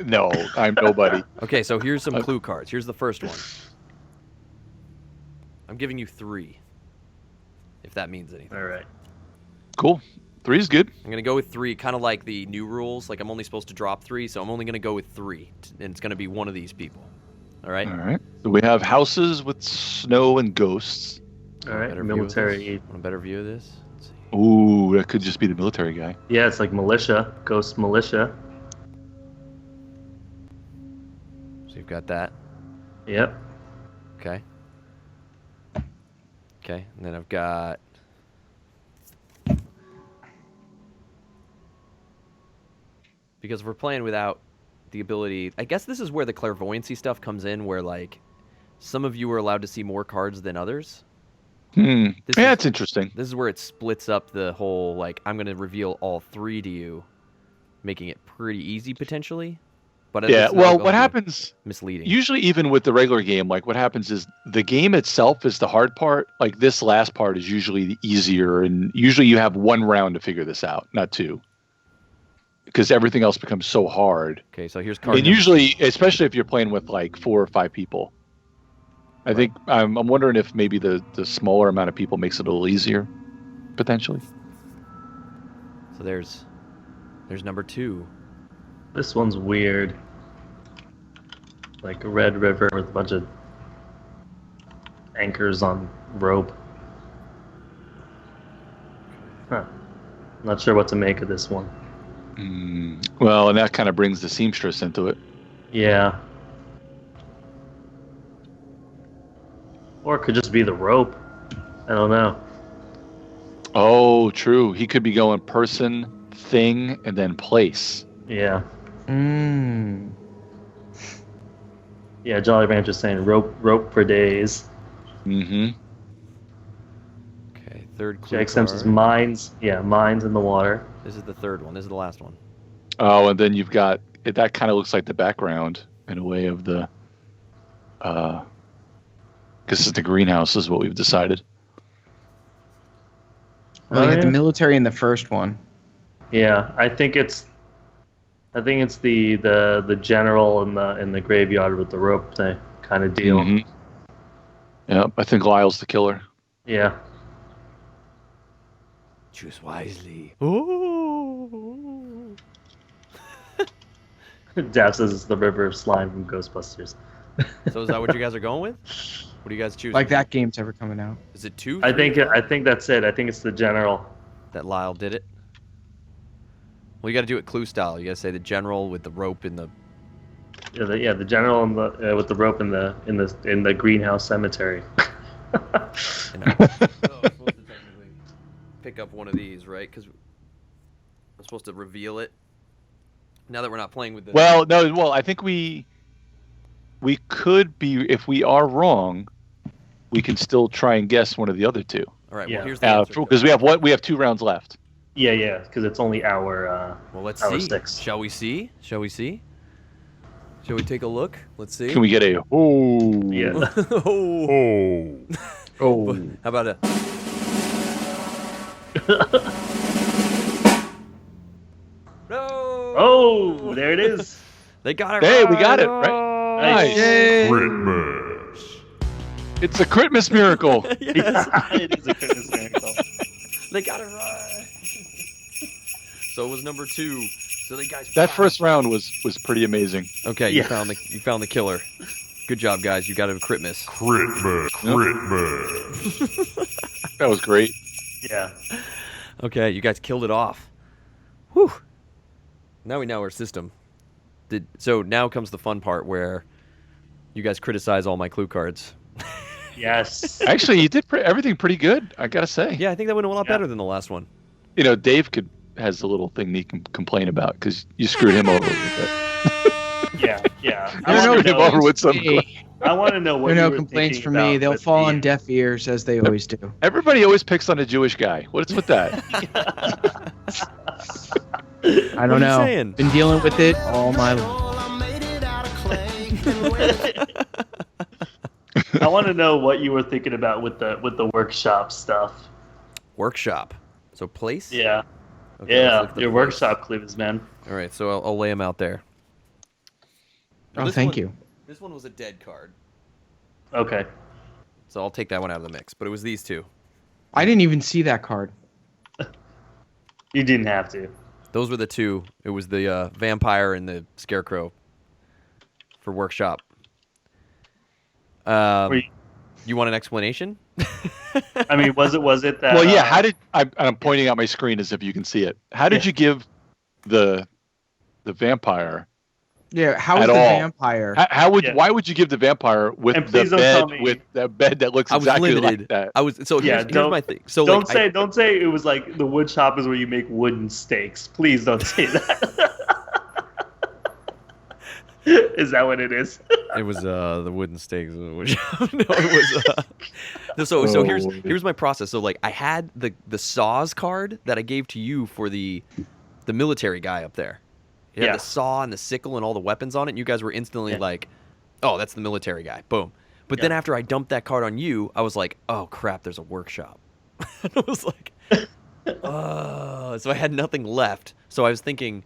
No, I'm nobody. Okay, so here's some clue cards. Here's the first one. I'm giving you 3. If that means anything. All right. Cool. 3 is good. I'm gonna go with 3, kind of like the new rules. Like I'm only supposed to drop 3, so I'm only gonna go with 3, and it's gonna be one of these people. All right. All right. So we have houses with snow and ghosts. All right. Military. Want a better view of this? Let's see. Ooh, that could just be the military guy. Yeah, it's like militia, ghost militia. So you've got that. Yep. Okay. Okay, and then I've got. Because if we're playing without the ability, I guess this is where the clairvoyancy stuff comes in, where like some of you are allowed to see more cards than others. It's interesting. This is where it splits up the whole, like, I'm going to reveal all 3 to you, making it pretty easy potentially. But what happens misleading. Usually even with the regular game, like what happens is the game itself is the hard part. Like this last part is usually the easier, and usually you have 1 round to figure this out, not 2. Because everything else becomes so hard. Okay, so here's card. And usually, especially if you're playing with like 4 or 5 people, I think I'm wondering if maybe the smaller amount of people makes it a little easier, potentially. So there's number 2. This one's weird. Like a red river with a bunch of anchors on rope. Huh. Not sure what to make of this one. Well, and that kind of brings the seamstress into it. Yeah. Or it could just be the rope. I don't know. Oh, true. He could be going person, thing, and then place. Yeah. Mm. Yeah, Jolly Rancher's saying rope for days. Mm-hmm. Okay, third clue Jack Sims says card. mines. Yeah, mines in the water. This is the third one. This is the last one. Oh, and then you've got that kind of looks like the background in a way of the. Because it's the greenhouse is what we've decided. Well, they had the military in the first one. Yeah, I think it's the general in the graveyard with the rope thing kind of deal. Mm-hmm. Yep, I think Lyle's the killer. Yeah. Choose wisely. Ooh. Dav says it's the river of slime from Ghostbusters. So is that what you guys are going with? What do you guys choose? Like that game's ever coming out. Is it 2? I 3, think that's it. I think it's the general. that Lyle did it. Well, you got to do it clue style. You got to say the general with the rope in the. Yeah, the general and the with the rope in the greenhouse cemetery. And I'm supposed to technically pick up one of these, right? Because I'm supposed to reveal it. Now that we're not playing with the. Well, no. Well, I think we could be, if we are wrong, we can still try and guess one of the other two. All right. Yeah. Well, here's the answer. Because we have 2 rounds left. Yeah, because it's only hour. Well, let's hour see. 6. Shall we see? Shall we take a look? Let's see. Can we get a Yeah. Oh. Oh. How about a? No. Oh, there it is. They got it. Hey, right. we got it, right? Nice. Yay. Crit-Mas. It's a Crit-Mas miracle. Yes. It is a Christmas miracle. They got it right. So it was number 2. So they guys. That first round was pretty amazing. Okay, Yeah. you found the killer. Good job, guys. You got it, Crit-Mas. Crit-Mas. Crit-Mas. That was great. Yeah. Okay, you guys killed it off. Whew. Now we know our system. So now comes the fun part where you guys criticize all my clue cards. Yes. Actually, you did everything pretty good, I gotta say. Yeah, I think that went a lot better than the last one. You know, Dave has a little thing he can complain about because you screwed him over a little bit. Yeah. There are no screwed him over with some. I want to know what There are you no were complaints thinking from me. about They'll with fall the- on deaf ears as they always do. Everybody always picks on a Jewish guy. What's with that? I don't What are you know. saying? Been dealing with it all my life. I want to know what you were thinking about with the workshop stuff. Workshop. So place? Yeah. Okay, let's Yeah, look at the your place. workshop clues, man. All right, so I'll lay them out there. Oh, This thank one- you. This one was a dead card, Okay. so I'll take that one out of the mix. But it was these two. I didn't even see that card. You didn't have to. Those were the two. It was the vampire and the scarecrow for workshop. Were You want an explanation? I mean, was it that? Well, yeah. How did I'm pointing out my screen as if you can see it. How did you give the vampire? Yeah, how is At the all. vampire? Yeah. Why would you give the vampire with And the please don't tell bed me- with the bed that looks I was exactly limited. like that? I was so Yeah, here's don't- my thing. So don't like, don't say it was like the wood shop is where you make wooden stakes. Please don't say that. Is that what it is? it was the wooden stakes. No, it was. So here's my process. So like I had the saws card that I gave to you for the military guy up there. It had Yeah. the saw and the sickle and all the weapons on it. And you guys were instantly like, "Oh, that's the military guy." Boom. But then after I dumped that card on you, I was like, "Oh crap, there's a workshop." And I was like, "Oh." So I had nothing left. So I was thinking,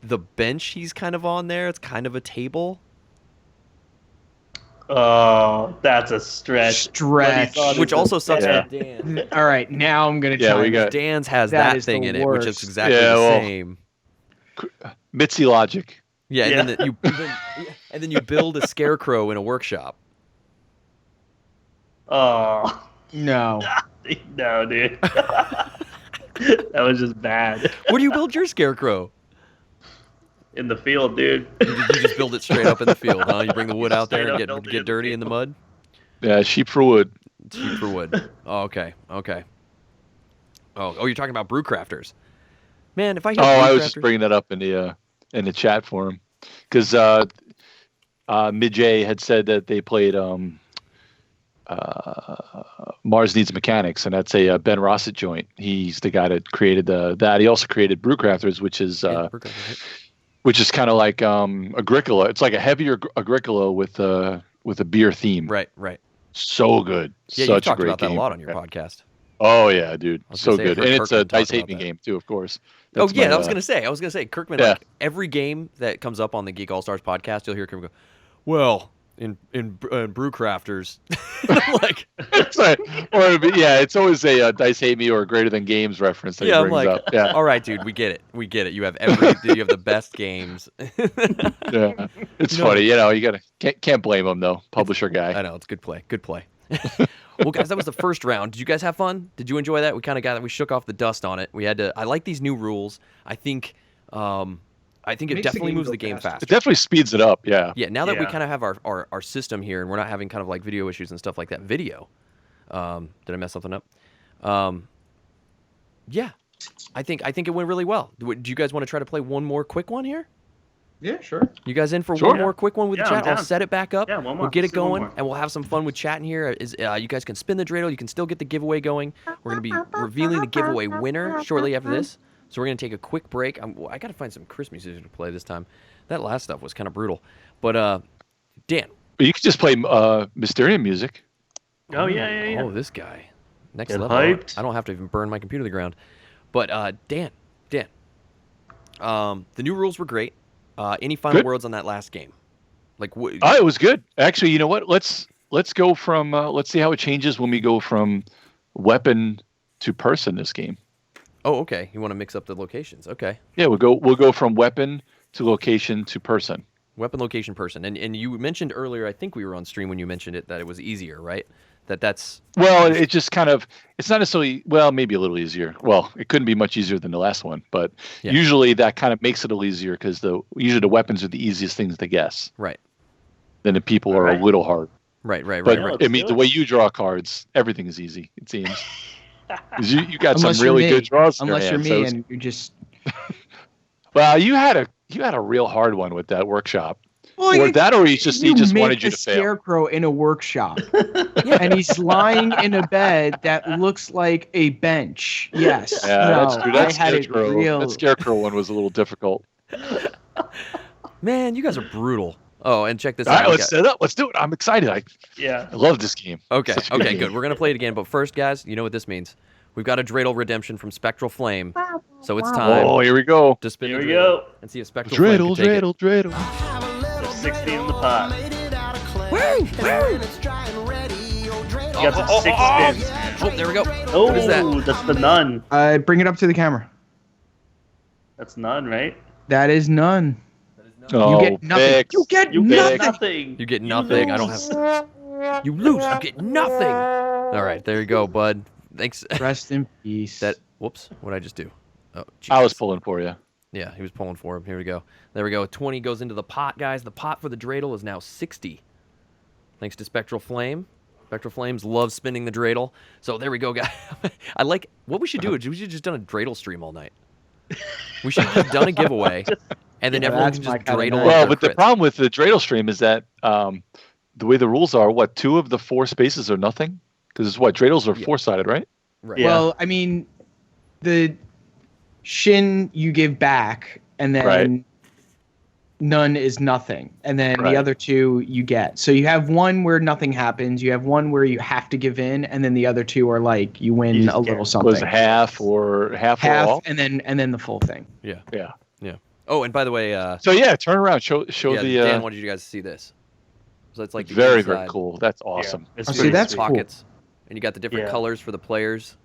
the bench he's kind of on there. It's kind of a table. Oh, that's a stretch. Stretch. Which also sucks Yeah. for Dan. All right, now I'm gonna Yeah, try. we got Dan's has That that is thing the in it, which is worst. exactly Yeah, the well, same. Mitzi logic. Yeah, Yeah. and then you build a scarecrow in a workshop. Oh No. no, dude. That was just bad. Where do you build your scarecrow? In the field, dude. You just build it straight up in the field, huh? You bring the wood out there Straight and up build it get in the dirty in the field. mud. Yeah, sheep for wood. Sheep for wood. Oh, okay. Oh, you're talking about brew crafters. Man, if I hear I was just bringing that up in the chat forum because Midjay had said that they played Mars Needs Mechanics, and that's a Ben Rossett joint. He's the guy that created that. He also created Brew Crafters, which is kind of like Agricola. It's like a heavier Agricola with a beer theme. Right. So good. Yeah, Such you've talked a great about that game. a lot on your podcast. Oh yeah, dude, so good. And it's a Kirkman dice talked hate me about game too, of course. I was gonna say Kirkman. Yeah. Like, every game that comes up on the Geek Allstars podcast, you'll hear Kirkman go, "Well, in Brew Crafters," like, it's like, it's always a dice hate me or greater than games reference that he brings up. Yeah. All right, dude, we get it. You have the best games. Yeah, it's funny. You can't blame him though. Publisher guy. I know, it's good play. Well, guys, that was the first round. Did you guys have fun? Did you enjoy that? We shook off the dust on it. I like these new rules. I think it definitely moves the game faster. It definitely speeds it up. Yeah. Yeah. Now that we kind of have our system here, and we're not having kind of like video issues and stuff like that. Video. Did I mess something up? Yeah. I think it went really well. Do you guys want to try to play one more quick one here? Yeah, sure. You guys in for one more quick one with the chat? I'll set it back up. Yeah, one more. We'll get it going, and we'll have some fun with chatting here. You guys can spin the dreidel. You can still get the giveaway going. We're going to be revealing the giveaway winner shortly after this. So we're going to take a quick break. I got to find some Christmas music to play this time. That last stuff was kind of brutal. But, Dan. But you could just play Mysterium music. Oh, yeah. Oh, this guy. Next Get level. hyped. I don't have to even burn my computer to the ground. But, Dan. The new rules were great. Any final words on that last game? It was good. Actually, you know what? Let's go from let's see how it changes when we go from weapon to person this game. Oh, okay. You want to mix up the locations? Okay. Yeah, we'll go from weapon to location to person. Weapon, location, person. And you mentioned earlier, I think we were on stream when you mentioned it, that it was easier, right? That's it just kind of, it's not necessarily, maybe a little easier. Well, it couldn't be much easier than the last one, but usually that kind of makes it a little easier because usually the weapons are the easiest things to guess. Right. Then the people are a little hard. Right. But I mean, the way you draw cards, everything is easy, it seems. You got some really good draws. Unless you're me and you just. Well, you had a real hard one with that workshop. Well, or he just wanted you to fail. Scarecrow in a workshop, and he's lying in a bed that looks like a bench. Yes, that's true. That Scarecrow one was a little difficult. Man, you guys are brutal. Oh, and check this out. All right, let's set it up. Let's do it. I'm excited. I love this game. Okay, good. We're gonna play it again, but first, guys, you know what this means. We've got a dreidel redemption from Spectral Flame, so it's time. Oh, here we go. To spin here the we go. And see if Spectral Flame can take it. There's 60 in the pot. You got the 6 spins. Oh, there we go. Oh, what is that? That's the none. Bring it up to the camera. That's none, right? That is none. Oh, you get nothing. Fix. You get nothing. You get nothing. I don't have. You lose. You get nothing. All right, there you go, bud. Thanks. Rest in peace. Whoops. What did I just do? Oh, Jesus. I was pulling for you. Yeah, he was pulling for him. Here we go. There we go. 20 goes into the pot, guys. The pot for the dreidel is now 60. Thanks to Spectral Flame. Spectral Flames love spinning the dreidel. So there we go, guys. I like what we should do is we should just done a dreidel stream all night. We should have done a giveaway, and then everyone can just dreidel. Well, but the problem with the dreidel stream is that the way the rules are, 2 of the 4 spaces are nothing? Because it's dreidels are 4-sided, right? Right. Yeah. Well, I mean, the shin you give back, and then none is nothing, and then the other 2 you get. So you have one where nothing happens, you have one where you have to give in, and then the other 2 are like you win a little something. Was half or all? and then the full thing. Yeah. Oh, and by the way, turn around, show the. Dan wanted you guys to see this. So it's like very cool. That's awesome. Yeah, see, that's pockets, cool. And you got the different colors for the players.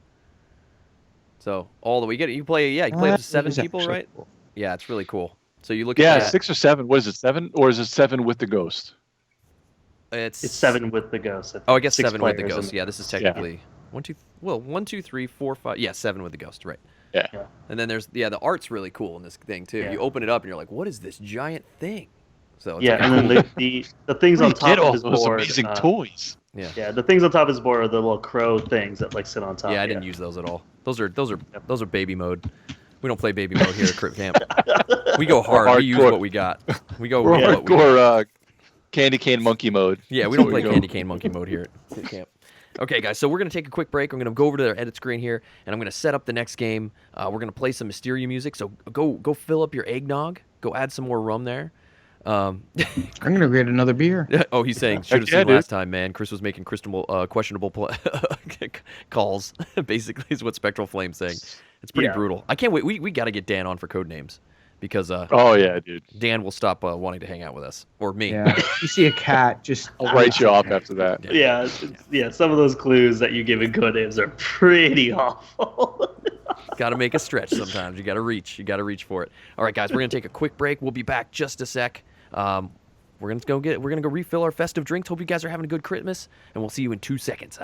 So all the way you play up to 7 people, right? Cool. Yeah, it's really cool. So you look at 6 or 7. What is it? 7 or is it 7 with the ghost? It's 7 with the ghost. I guess 7 with the ghost. Yeah, this is technically 1, 2, 3, 4, 5. Yeah, 7 with the ghost, right? Yeah. And then there's the art's really cool in this thing too. Yeah. You open it up and you're like, what is this giant thing? So it's and then the things on top of his those board. amazing toys. Yeah, the things on top of his board are the little crow things that like sit on top. Yeah, I didn't use those at all. Those are baby mode. We don't play baby mode here at Crit Camp. We go hard. We use what we got. We go hardcore candy cane monkey mode. Yeah, we don't play candy cane monkey mode here at Crit Camp. Okay, guys, so we're going to take a quick break. I'm going to go over to their edit screen here, and I'm going to set up the next game. We're going to play some Mysterium music, so go fill up your eggnog. Go add some more rum there. I'm going to get another beer. Oh, he's saying, should have seen last time, man. Chris was making questionable calls, basically, is what Spectral Flame's saying. It's pretty brutal. I can't wait. We got to get Dan on for code names. Because oh yeah, dude, Dan will stop wanting to hang out with us, or me. Yeah, you see a cat, just I'll write you off after that. Yeah. Some of those clues that you give in code names are pretty awful. Got to make a stretch sometimes. You got to reach. You got to reach for it. All right, guys, we're gonna take a quick break. We'll be back just a sec. We're gonna go refill our festive drinks. Hope you guys are having a good Crit-Mas, and we'll see you in 2 seconds.